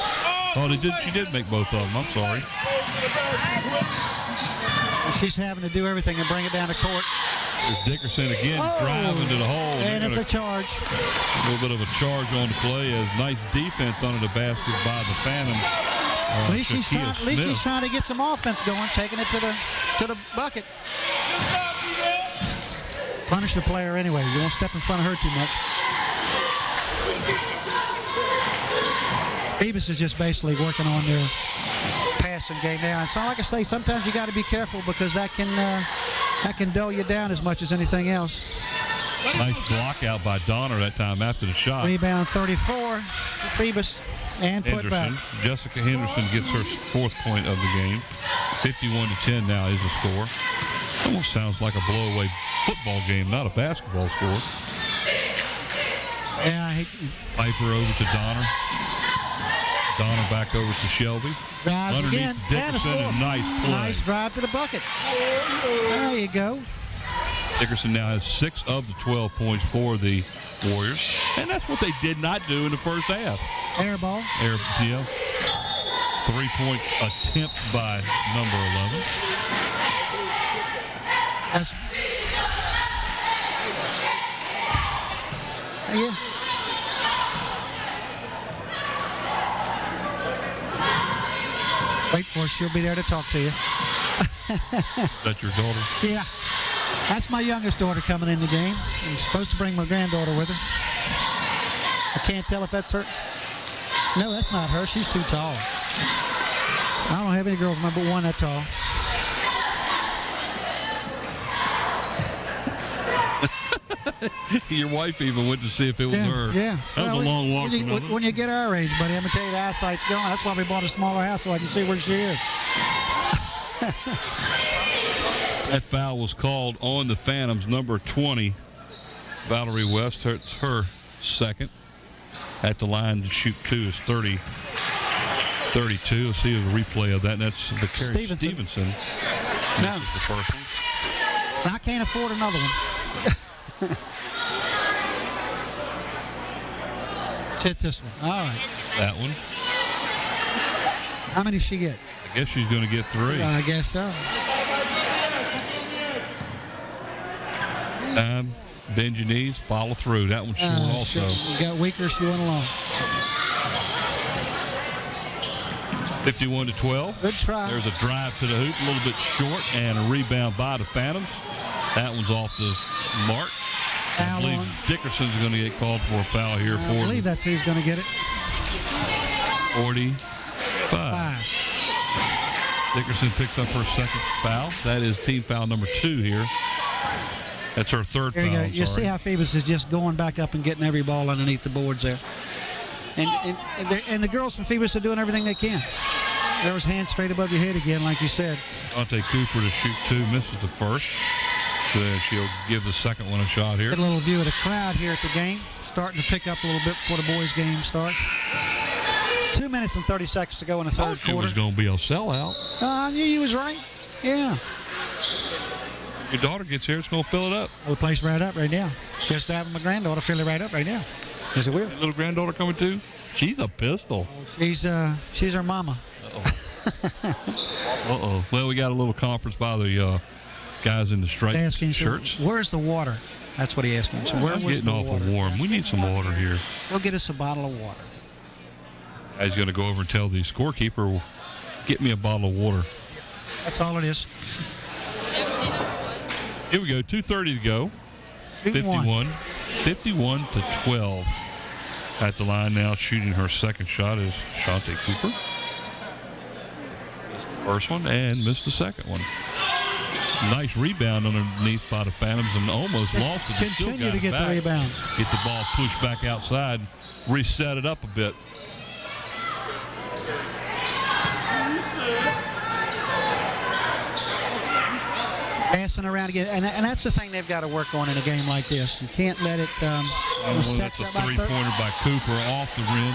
Oh, she did make both of them. I'm sorry. She's having to do everything and bring it down to court. There's Dickerson again driving to the hole. And it's a charge. A little bit of a charge on the play as nice defense under the basket by the Phantoms. At least she's trying to get some offense going, taking it to the bucket. Punish the player anyway. You won't step in front of her too much. Phoebus is just basically working on their passing game now. And so, like I say, sometimes you got to be careful because that can dull you down as much as anything else. Nice block out by Donner that time after the shot. Rebound 34 for Phoebus and put back. Jessica Henderson gets her 4th point of the game. 51-10 now is the score. Almost sounds like a blow-away football game, not a basketball score. Yeah, Piper over to Donner. Donner back over to Shelby. Drives underneath again. Dickerson, and nice play. Nice drive to the bucket. There you go. Dickerson now has 6 of the 12 points for the Warriors. And that's what they did not do in the first half. Air ball. Yeah. 3-point attempt by number 11. That's, yeah. Wait for her. She'll be there to talk to you. Is that your daughter? Yeah. That's my youngest daughter coming in the game. I'm supposed to bring my granddaughter with her. I can't tell if that's her. No, that's not her. She's too tall. I don't have any girls number 1 that tall. Your wife even went to see if it was her. Yeah. That was a long walk. When you get our age, buddy, I'm going to tell you the eyesight's going. That's why we bought a smaller house so I can see where she is. That foul was called on the Phantoms, number 20. Valerie West, it's her 2nd. At the line to shoot 2 is 30-32. Let's see a replay of that. And that's the Carrie Stevenson. No. This is the first one. I can't afford another one. Let's hit this one. All right. That one. How many does she get? I guess she's going to get 3. I guess so. Bend your knees, follow through. That one's short also. You got weaker, she went along. 51-12. Good try. There's a drive to the hoop, a little bit short, and a rebound by the Phantoms. That one's off the mark. I believe Dickerson's going to get called for a foul here. I believe that's who's going to get it. 45. Dickerson picks up her 2nd foul. That is team foul number 2 here. That's her 3rd foul. There you go. You see how Phoebus is just going back up and getting every ball underneath the boards there. And the girls from Phoebus are doing everything they can. There was hands straight above your head again, like you said. Shante Cooper to shoot 2, misses the first. So then she'll give the second one a shot here. Get a little view of the crowd here at the game. Starting to pick up a little bit before the boys' game starts. 2 minutes and 30 seconds to go in the third quarter. It was going to be a sellout. I knew you was right. Yeah. Your daughter gets here, it's going to fill it up. Well, the place right up right now. Just having my granddaughter fill it right up right now. Is it weird? Your little granddaughter coming too? She's a pistol. She's her mama. Uh-oh. Well, we got a little conference by the guys in the striped shirts. Where's the water? That's what he asked him. So I'm getting awful warm. We need some water here. Go get us a bottle of water. He's going to go over and tell the scorekeeper, get me a bottle of water. That's all it is. Here we go. 2:30 to go. 51 to 12. At the line now, shooting her second shot is Shante Cooper. Missed the first one and missed the second one. Nice rebound underneath by the Phantoms and almost lost it. Continue to get the rebounds. Get the ball pushed back outside, reset it up a bit. Passing around again, and that's the thing they've got to work on in a game like this. You can't let it. That's a three-pointer by Cooper off the rim,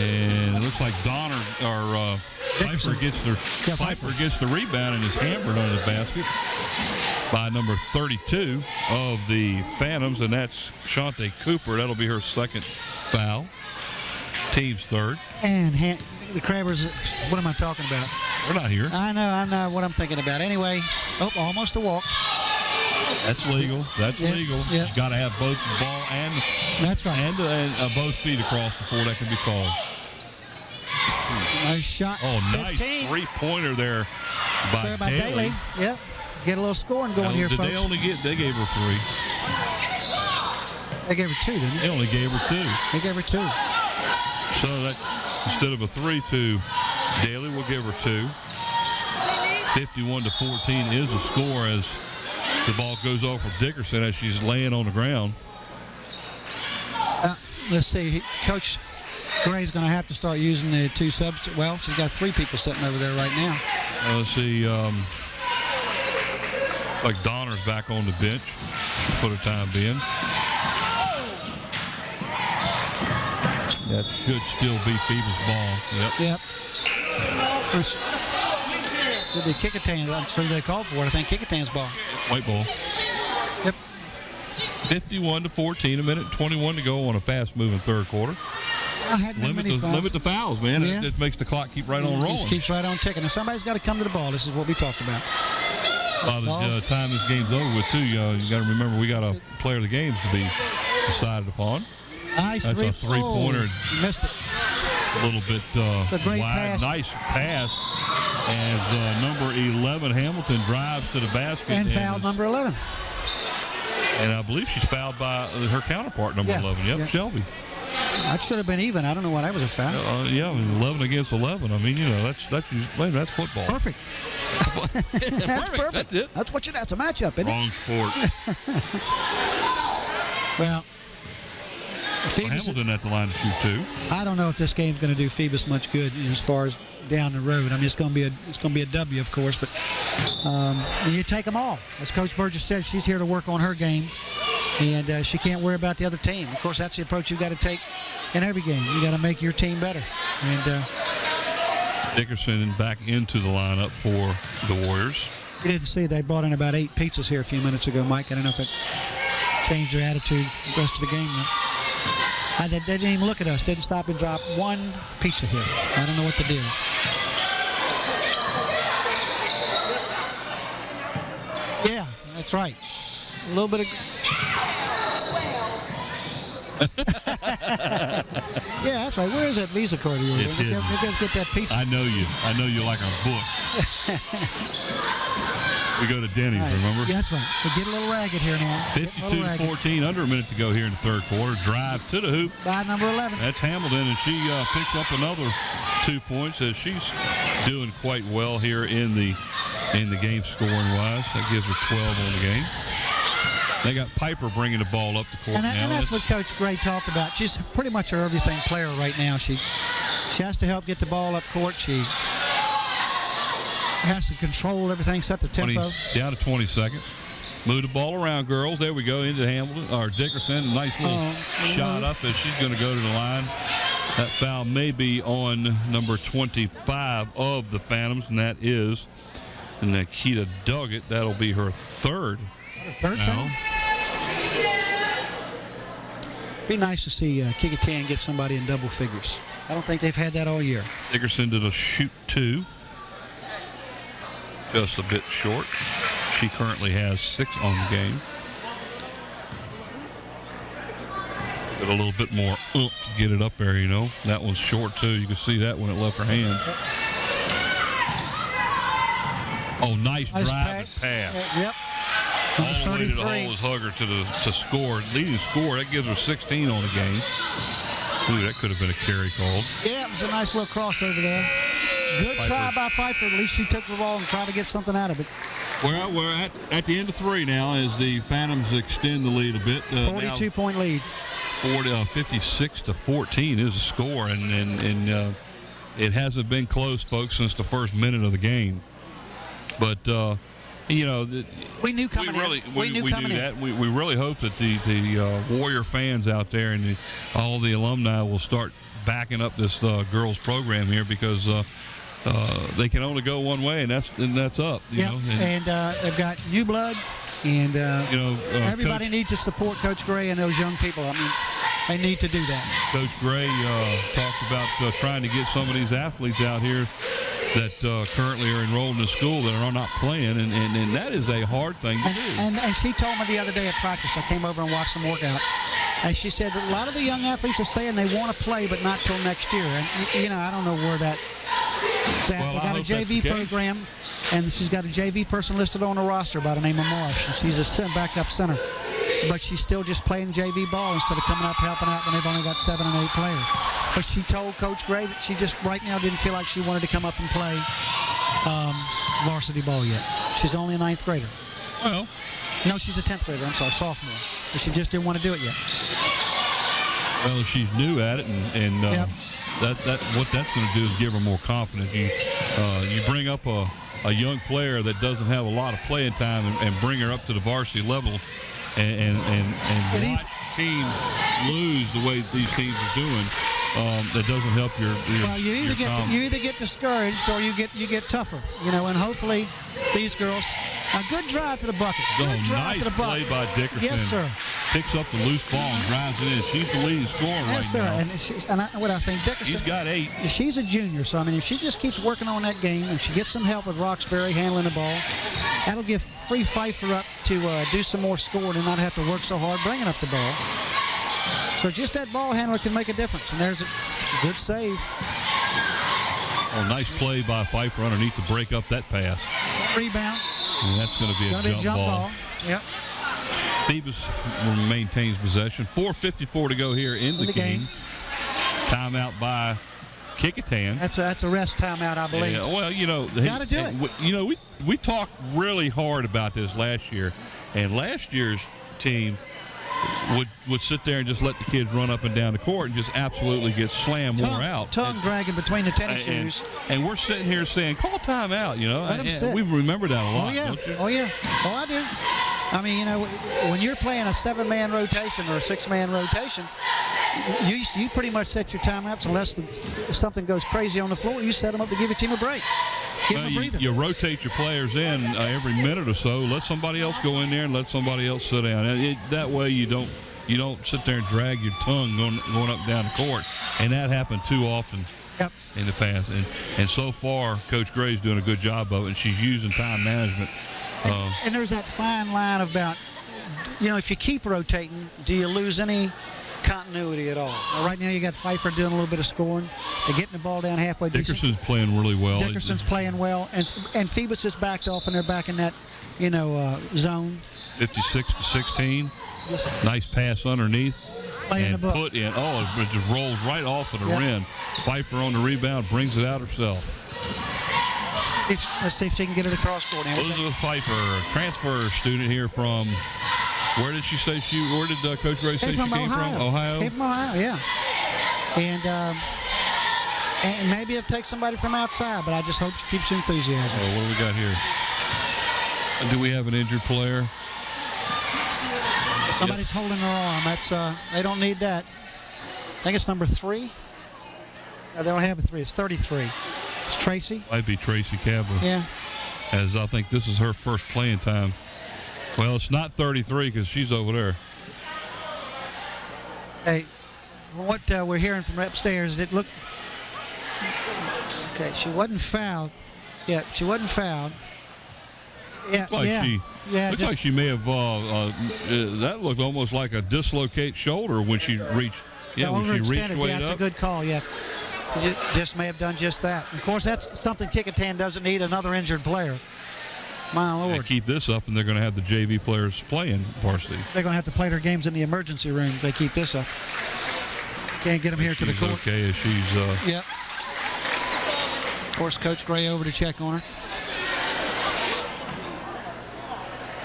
and it looks like Donner or Pfeiffer gets the rebound and is hammered under the basket by number 32 of the Phantoms, and that's Shante Cooper. That'll be her second foul. Team's third. And the Crabbers. What am I talking about? They're not here. I know what I'm thinking about. Anyway, almost a walk. That's legal. That's legal. Yeah. You've got to have both the ball and that's right, and both feet across before that can be called. Nice shot. Oh, 15. Nice three-pointer there by Daly. Yep. Get a little scoring going here, folks. They gave her 3. They gave her 2, didn't they? They only gave her 2. They gave her 2. So that instead of a 3 to Daly, we'll give her 2. 51 to 14 is the score as the ball goes off for Dickerson as she's laying on the ground. Let's see. Coach Gray's going to have to start using the 2 subs. Well, she's got 3 people sitting over there right now. Let's see. Like Donner's back on the bench for the time being. That should still be Phoebus' ball. Yep. Should be Kecoughtan. That's who they called for it. I think Kecoughtan's ball. White ball. Yep. 51 to 14. A minute 21 to go on a fast-moving third quarter. Limit the fouls, man. Yeah. It makes the clock keep right on rolling. It keeps right on ticking. Now somebody's got to come to the ball. This is what we talked about. By the time this game's over with, too, you got to remember we got a player of the games to be decided upon. Nice. That's a three-pointer. She missed it. A little bit great wide. pass. Nice pass as number 11 Hamilton drives to the basket and fouled number 11. And I believe she's fouled by her counterpart, number 11. Yep, Shelby. That should have been even. I don't know why that was a foul. 11 against 11. I mean, that's football. Perfect. That's perfect. That's it. That's a matchup, isn't it? Wrong sport. Well, Hamilton at the line to shoot 2. I don't know if this game's going to do Phoebus much good as far as down the road. I mean, it's going to be a W, of course, but you take them all. As Coach Burgess said, she's here to work on her game, and she can't worry about the other team. Of course, that's the approach you've got to take in every game. You got to make your team better. And Dickerson back into the lineup for the Warriors. You didn't see they brought in about 8 pizzas here a few minutes ago, Mike. I don't know if it changed their attitude for the rest of the game. They didn't even look at us. Didn't stop and drop 1 pizza here. I don't know what the deal is. Yeah, that's right. A little bit of... Yeah, that's right. Where is that Visa card of yours? We got to get that pizza. I know you like our book. We go to Denny's, remember? Yeah, that's right. We get a little ragged here now. 52-14, under a minute to go here in the third quarter. Drive to the hoop. By number 11. That's Hamilton, and she picks up another 2 points as she's doing quite well here in the game scoring-wise. That gives her 12 on the game. They got Piper bringing the ball up the court now. And that's what Coach Gray talked about. She's pretty much our everything player right now. She has to help get the ball up court. She has to control everything, set the tempo. Down to 20 seconds. Move the ball around, girls. There we go into Hamilton or Dickerson. Nice little shot up as she's going to go to the line. That foul may be on number 25 of the Phantoms, and that is Nikita Duggett. That'll be her third. Third foul? Be nice to see Kecoughtan get somebody in double figures. I don't think they've had that all year. Dickerson did a shoot 2. Just a bit short. She currently has 6 on the game. Did a little bit more oomph to get it up there, you know. That one's short, too. You can see that when it left her hands. Oh, nice drive and pass. Yep. All the way to the hole is Hugger to score. Leading score, that gives her 16 on the game. Ooh, that could have been a carry called. Yeah, it was a nice little crossover there. Good try by Pfeiffer. At least she took the ball and tried to get something out of it. Well, we're at the end of 3 now as the Phantoms extend the lead a bit. 42-point lead. 56-14 is the score, and it hasn't been close, folks, since the first minute of the game. But you know, we knew coming in. We knew that. We really hope that the Warrior fans out there and all the alumni will start backing up this girls program here, because they can only go one way, and that's up. You know? And they've got new blood, and everybody needs to support Coach Gray and those young people. I mean, they need to do that. Coach Gray talked about trying to get some of these athletes out here that currently are enrolled in the school that are not playing, and that is a hard thing to do. And she told me the other day at practice, I came over and watched them work out, and she said that a lot of the young athletes are saying they want to play, but not till next year. And, I don't know where that is at. They got a JV program, and she's got a JV person listed on the roster by the name of Marsh, and she's a backup center. But she's still just playing JV ball instead of coming up helping out when they've only got 7 and 8 players. But she told Coach Gray that she just right now didn't feel like she wanted to come up and play varsity ball yet. She's only a 9th grader. Well, no, she's a 10th grader. I'm sorry, sophomore. But she just didn't want to do it yet. Well, she's new at it, and what that's going to do is give her more confidence. You bring up a young player that doesn't have a lot of playing time and bring her up to the varsity level. And watch teams lose the way these teams are doing. That doesn't help your you either get discouraged or you get tougher. And hopefully these girls. A good drive to the bucket. Nice play by Dickerson. Yes, sir. Picks up the loose ball and drives it in. She's the leading scorer right now. Yes, sir. And what I think Dickerson. She's got 8. She's a junior, so I mean, if she just keeps working on that game and she gets some help with Roxbury handling the ball, that'll give free Pfeiffer up to do some more scoring and not have to work so hard bringing up the ball. So just that ball handler can make a difference, and there's a good save. Oh, nice play by Pfeiffer underneath to break up that pass. Rebound. And that's going to be a jump ball. Yep. Phoebus maintains possession. 4:54 to go here in the game. Timeout by Kecoughtan. That's a rest timeout, I believe. Yeah, well, got to do it. We talked really hard about this last year, and last year's team would sit there and just let the kids run up and down the court and just absolutely get slammed, wore out. Tongue dragging between the tennis shoes. And we're sitting here saying, call timeout, Let them sit. We remember that a lot. Oh, yeah. Don't you? Oh, yeah. Oh, I do. I mean, when you're playing a 7-man rotation or a 6-man rotation, you pretty much set your timeouts unless something goes crazy on the floor. You set them up to give your team a break. Give them a breather. You rotate your players in every minute or so. Let somebody else go in there and let somebody else sit down. That way you don't sit there and drag your tongue going up and down the court. And that happened too often in the past. And so far, Coach Gray's doing a good job of it, and she's using time management. And there's that fine line about, if you keep rotating, do you lose any continuity at all? Right now you got Pfeiffer doing a little bit of scoring. They're getting the ball down halfway. Dickerson's playing really well. Dickerson's playing well, and Phoebus is backed off, and they're back in that zone. 56-16. Nice pass underneath and put in. Oh, it just rolls right off of the rim. Pfeiffer on the rebound, brings it out herself. Let's see if she can get it across court. Elizabeth Pfeiffer, transfer student here from. Where did she say where did Coach Gray say she came from? Ohio? She came from Ohio, yeah. And And maybe it'll take somebody from outside, but I just hope she keeps the enthusiasm. Oh, what do we got here? Do we have an injured player? Somebody's holding her arm. That's they don't need that. I think it's number 3. No, they don't have a 3. It's 33. It's Tracy. Might be Tracy Cabler. Yeah. As I think this is her first playing time. Well, it's not 33 because she's over there. Hey, from what we're hearing from upstairs, it looked. Okay, she wasn't fouled. Yeah, she wasn't fouled. Yeah, Looks like looks like she may have. That looked almost like a dislocate shoulder when she reached. Yeah, when she reached way that's up. A good call. Yeah, just may have done just that. Of course, that's something Kecoughtan doesn't need, another injured player. My Lord. They keep this up, and they're going to have the JV players playing varsity. They're going to have to play their games in the emergency room if they keep this up. Can't get them here to the court. Okay, as she's. Yep. Of course, Coach Gray over to check on her.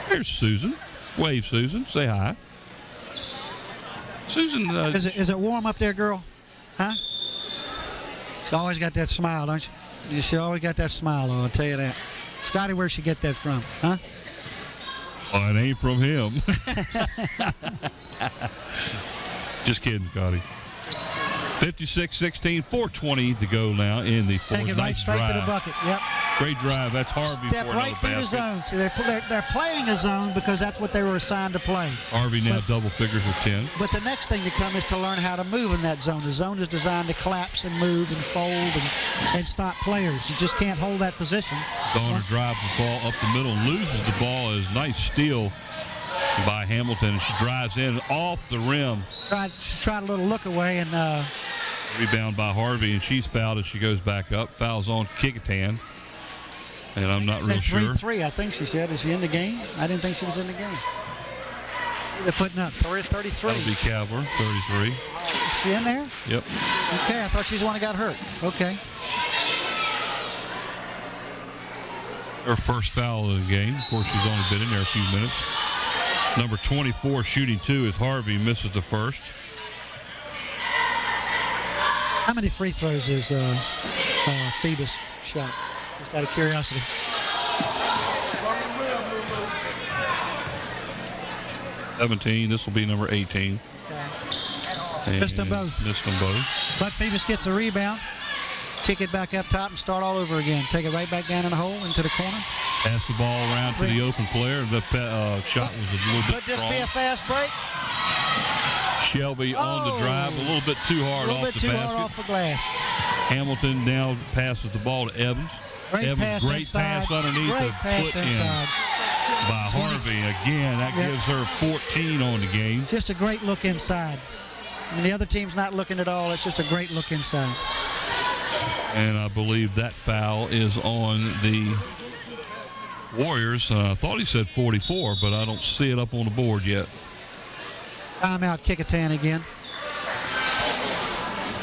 Here's Susan. Wave, Susan. Say hi. Susan. Is it warm up there, girl? Huh? She always got that smile, don't you? She always got that smile, though, I'll tell you that. Scotty, where'd she get that from? Huh? Oh, it ain't from him. Just kidding, Scotty. 56-16, 4:20 to go now in the fourth. Take it right straight drive. to the bucket. Yep. Great drive. That's Harvey Step for right through another the basket. zone. See, they're playing a zone because that's what they were assigned to play. Harvey now double figures with 10. But the next thing to come is to learn how to move in that zone. The zone is designed to collapse and move and fold and stop players. You just can't hold that position. Donner drives the ball up the middle, loses the ball. Is nice steal by Hamilton, and she drives in off the rim. She tried a little look away and. Rebound by Harvey, and she's fouled as she goes back up. Fouls on Kecoughtan, and I'm not real sure. 3-3, I think she said. Is she in the game? I didn't think she was in the game. They're putting up 33. That'll be Cavler, 33. Is she in there? Yep. Okay, I thought she was the one that got hurt. Okay. Her first foul of the game. Of course, she's only been in there a few minutes. Number 24 shooting 2 is Harvey, misses the first. How many free throws is Phoebus shot? Just out of curiosity. $17. This will be number 18. Okay. Missed them both. Missed them both. But Phoebus gets a rebound. Kick it back up top and start all over again. Take it right back down in the hole into the corner. Pass the ball around to the open player. The shot was a little bit Could this strong. be a fast break? Shelby on the drive, a little bit too hard off the basket. A little bit too hard off the glass. Hamilton now passes the ball to Evans. Great pass great inside. pass underneath. Great pass put inside. in by Harvey. Again, that gives her 14 on the game. Just a great look inside. I mean, the other team's not looking at all. It's just a great look inside. And I believe that foul is on the Warriors. I thought he said 44, but I don't see it up on the board yet. Timeout, Kecoughtan again.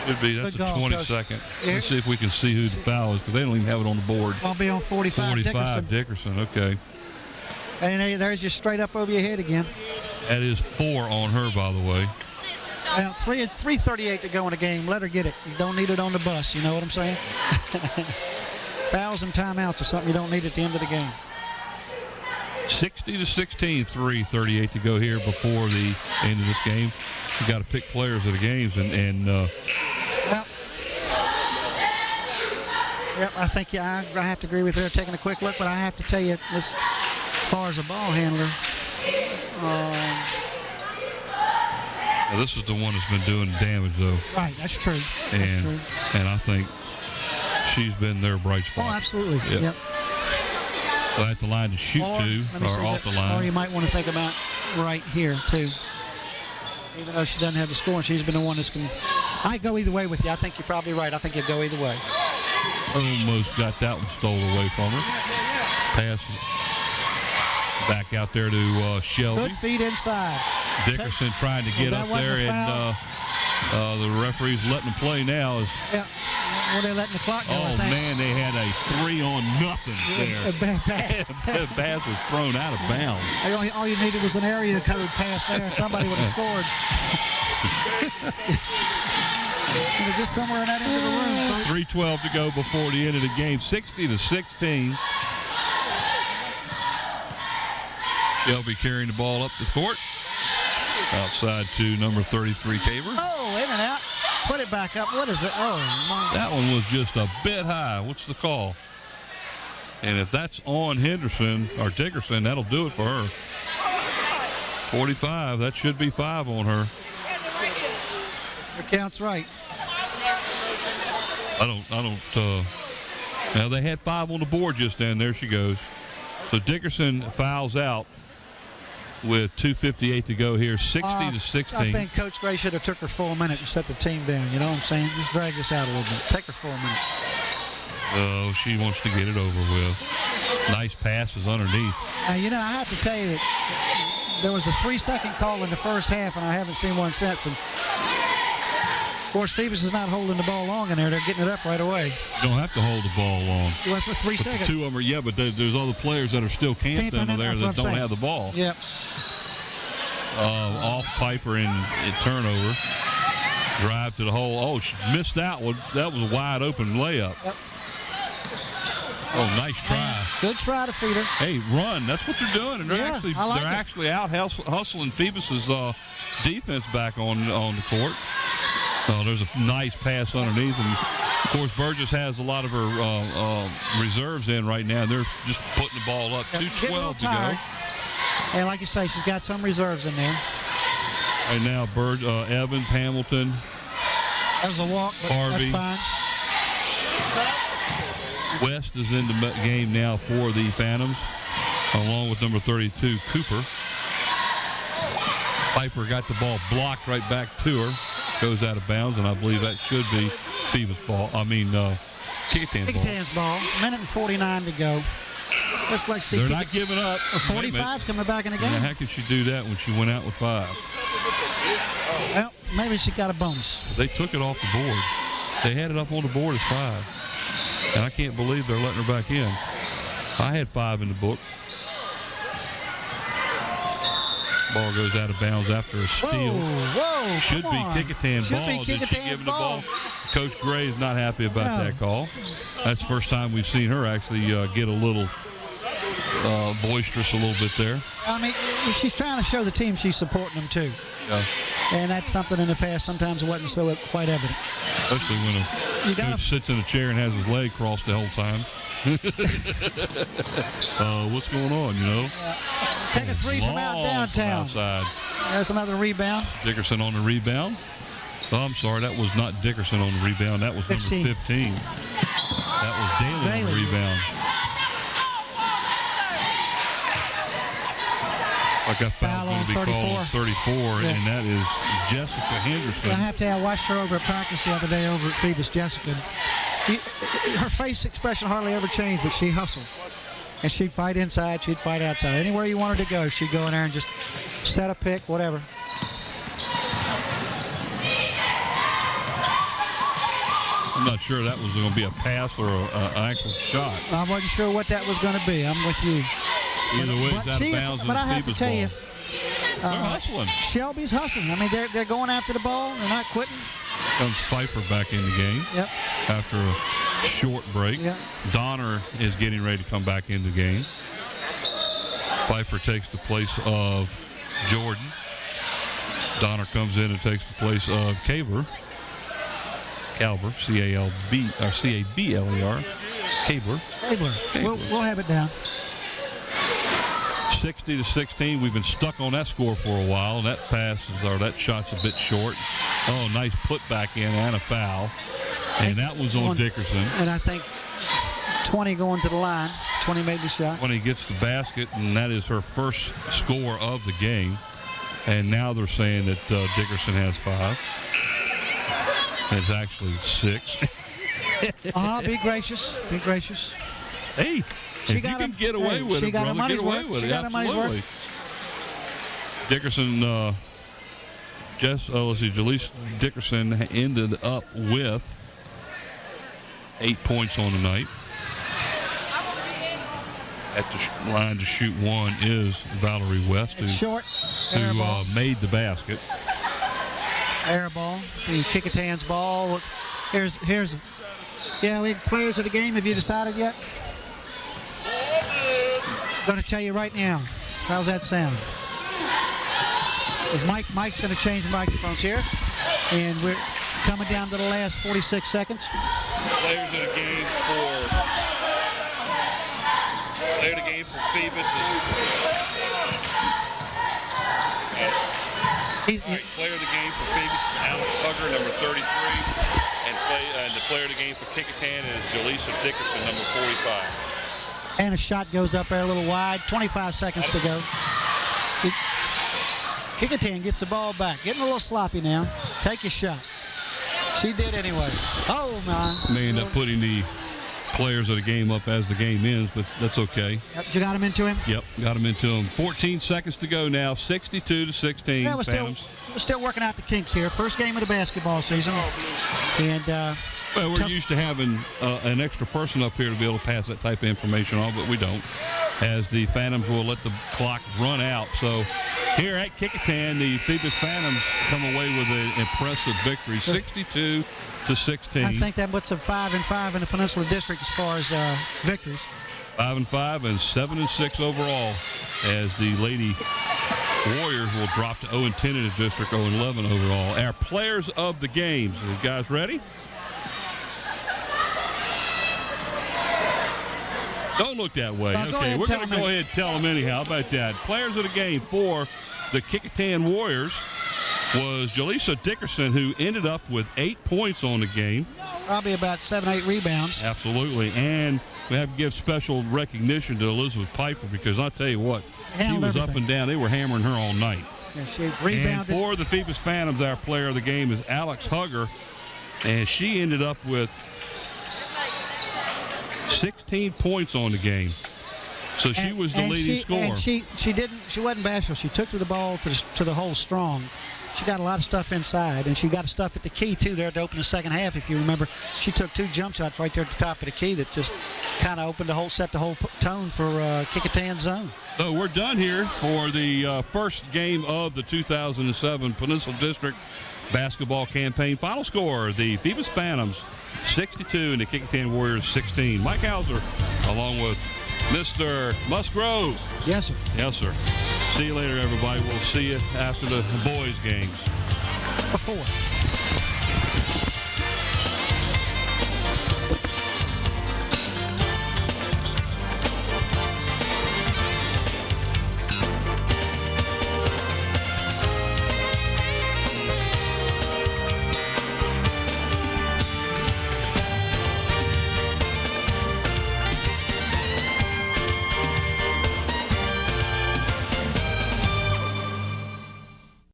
Should be. That's Good a goal, 22nd. Let's see if we can see who the foul is, because they don't even have it on the board. Gonna be on 45. Dickerson. Okay. And there's just straight up over your head again. That is 4 on her, by the way. Well, 3:38 to go in the game. Let her get it. You don't need it on the bus. You know what I'm saying? Fouls and timeouts are something you don't need at the end of the game. 60-16, 3:38 to go here before the end of this game. You got to pick players of the games, and well, yep, I think I have to agree with her taking a quick look, but I have to tell you, as far as a ball handler, now this is the one that's been doing damage, though. Right, that's true. And I think she's been their bright spot. Oh, absolutely. Yep. So at the line to shoot to, or off the line. Or you might want to think about right here, too. Even though she doesn't have the score, she's been the one that's can. I go either way with you. I think you're probably right. I think you'd go either way. Almost got that one stolen away from her. Pass back out there to Shelby. Good feet inside. Dickerson trying to get up there, and the referee's letting them play now. Yeah. Well, they're letting the clock go, I think. Man, they had a 3-on-0 there. A bad pass. The pass was thrown out of bounds. All you needed was an area code pass there, and somebody would have scored. Just somewhere in that end of the room, folks. 3:12 to go before the end of the game. 60-16. Shelby carrying the ball up the court. Outside to number 33, Caver. Oh, in and out. Put it back up. What is it? Oh, my. That one was just a bit high. What's the call? And if that's on Henderson or Dickerson, that'll do it for her. 45. That should be 5 on her. Your count's right. Now they had 5 on the board just then. There she goes. So Dickerson fouls out with 2:58 to go here, 60-16. I think Coach Gray should have took her full minute and set the team down. You know what I'm saying? Just drag this out a little bit. Take her full minute. Oh, she wants to get it over with. Nice passes underneath. You know, I have to tell you that there was a 3-second call in the first half, and I haven't seen one since. And of course, Phoebus is not holding the ball long in there. They're getting it up right away. You don't have to hold the ball long. Well, that's with 3 But seconds. the 2 of them are, but there's other players that are still camped under there that don't have the ball. Yep. Off Piper and turnover. Drive to the hole. Oh, she missed that one. That was a wide open layup. Yep. Oh, nice try. Good try to feed her. Hey, run. That's what they're doing. And they're I like actually out hustling Phoebus's defense back on the court. Oh, there's a nice pass underneath. And, of course, Burgess has a lot of her reserves in right now. They're just putting the ball up. 2:12 to go. And like you say, she's got some reserves in there. Right now, Evans, Hamilton. That was a walk, but Harvey. that's fine. West is in the game now for the Phantoms, along with number 32, Cooper. Piper got the ball blocked right back to her. Goes out of bounds, and I believe that should be Phoebus ball. Kecoughtan ball. Kecoughtan's ball. 1:49 to go. Let's see. They're not giving up. 45's coming back in the game. Now, how could she do that when she went out with 5? Well, maybe she got a bonus. They took it off the board. They had it up on the board as 5. And I can't believe they're letting her back in. I had 5 in the book. Ball goes out of bounds after a steal. Whoa, Should be Kecoughtan ball. Did she give him the ball? Coach Gray is not happy about that call. That's the first time we've seen her actually get a little boisterous a little bit there. I mean, she's trying to show the team she's supporting them too. Yeah. And that's something in the past sometimes wasn't so quite evident. Especially when a coach sits in a chair and has his leg crossed the whole time. What's going on, you know? Take a 3 from out downtown. Outside. There's another rebound. Dickerson on the rebound. Oh, I'm sorry, that was not Dickerson on the rebound. That was 15. Number 15. That was Daly on the rebound. Like I foul going to be 34. Called on 34, and that is Jessica Henderson. I have to say, I watched her over at practice the other day over at Phoebus. Jessica, her face expression hardly ever changed, but she hustled. And she'd fight inside, she'd fight outside. Anywhere you wanted to go, she'd go in there and just set a pick, whatever. I'm not sure that was going to be a pass or an actual shot. I wasn't sure what that was going to be. I'm with you. Either way, it's out of bounds. But I have to tell you, they're hustling. Shelby's hustling. I mean, they're going after the ball. They're not quitting. Comes Pfeiffer back in the game. Yep. After a short break. Yep. Donner is getting ready to come back in the game. Pfeiffer takes the place of Jordan. Donner comes in and takes the place of Calber, C-A-B-L-E-R. Cabler. We'll have it down. 60-16. We've been stuck on that score for a while. That that shot's a bit short. Oh, nice put back in and a foul. And that was on Dickerson. And I think 20 going to the line. 20 made the shot. 20 gets the basket, and that is her first score of the game. And now they're saying that Dickerson has 5. It's actually 6. Be gracious. Be gracious. Hey, if you can get away with it, brother, get away with it. Absolutely. Dickerson, Jaleese Dickerson ended up with 8 points on the night. At the line to shoot 1 is Valerie West, who made the basket. Air ball. The Kecoughtan's ball. Here's. Yeah, we players of the game. Have you decided yet? Going to tell you right now. How's that sound? Mike's going to change the microphones here, and we're coming down to the last 46 seconds. Players of the game for Phoebus is player of the game for Phoebus is Alex Hugger, number 33, and the player of the game for Kecoughtan is Jaleesa Dickerson, number 45. And a shot goes up there a little wide. 25 seconds to go. Kecoughtan gets the ball back. Getting a little sloppy now. Take your shot. She did anyway. Oh, my. May end up putting the players of the game up as the game ends, but that's okay. Yep, you got him into him? Yep, got him into him. 14 seconds to go now. 62-16. Yeah, we're still working out the kinks here. First game of the basketball season. And well, we're used to having an extra person up here to be able to pass that type of information on, but we don't, as the Phantoms will let the clock run out. So here at Kecoughtan, the Phoebus Phantoms come away with an impressive victory, 62-16. I think that puts them 5-5 in the Peninsula District as far as victories. 5-5 and 7-6 overall, as the Lady Warriors will drop to 0-10 in the district, 0-11 overall. Our players of the games. Are you guys ready? Don't look that way. Okay, we're going to go ahead and tell them anyhow. How about that? Players of the game for the Kecoughtan Warriors was Jaleesa Dickerson, who ended up with 8 points on the game. Probably about 7-8 rebounds. Absolutely. And we have to give special recognition to Elizabeth Piper, because I'll tell you what, she was up and down. They were hammering her all night. Yeah, she rebounded. And for the Phoebus Phantoms, our player of the game is Alex Hugger, and she ended up with 16 points on the game. So she was the leading scorer. And she wasn't bashful. She took to the ball to the hole strong. She got a lot of stuff inside, and she got stuff at the key too there to open the second half. If you remember, she took 2 jump shots right there at the top of the key that just kind of set the whole tone for Kecoughtan's zone. So we're done here for the first game of the 2007 Peninsula District basketball campaign. Final score: the Phoebus Phantoms 62 and the Kecoughtan Warriors 16. Mike Hauser, along with Mr. Musgrove. Yes, sir. Yes, sir. See you later, everybody. We'll see you after the boys' games. Before.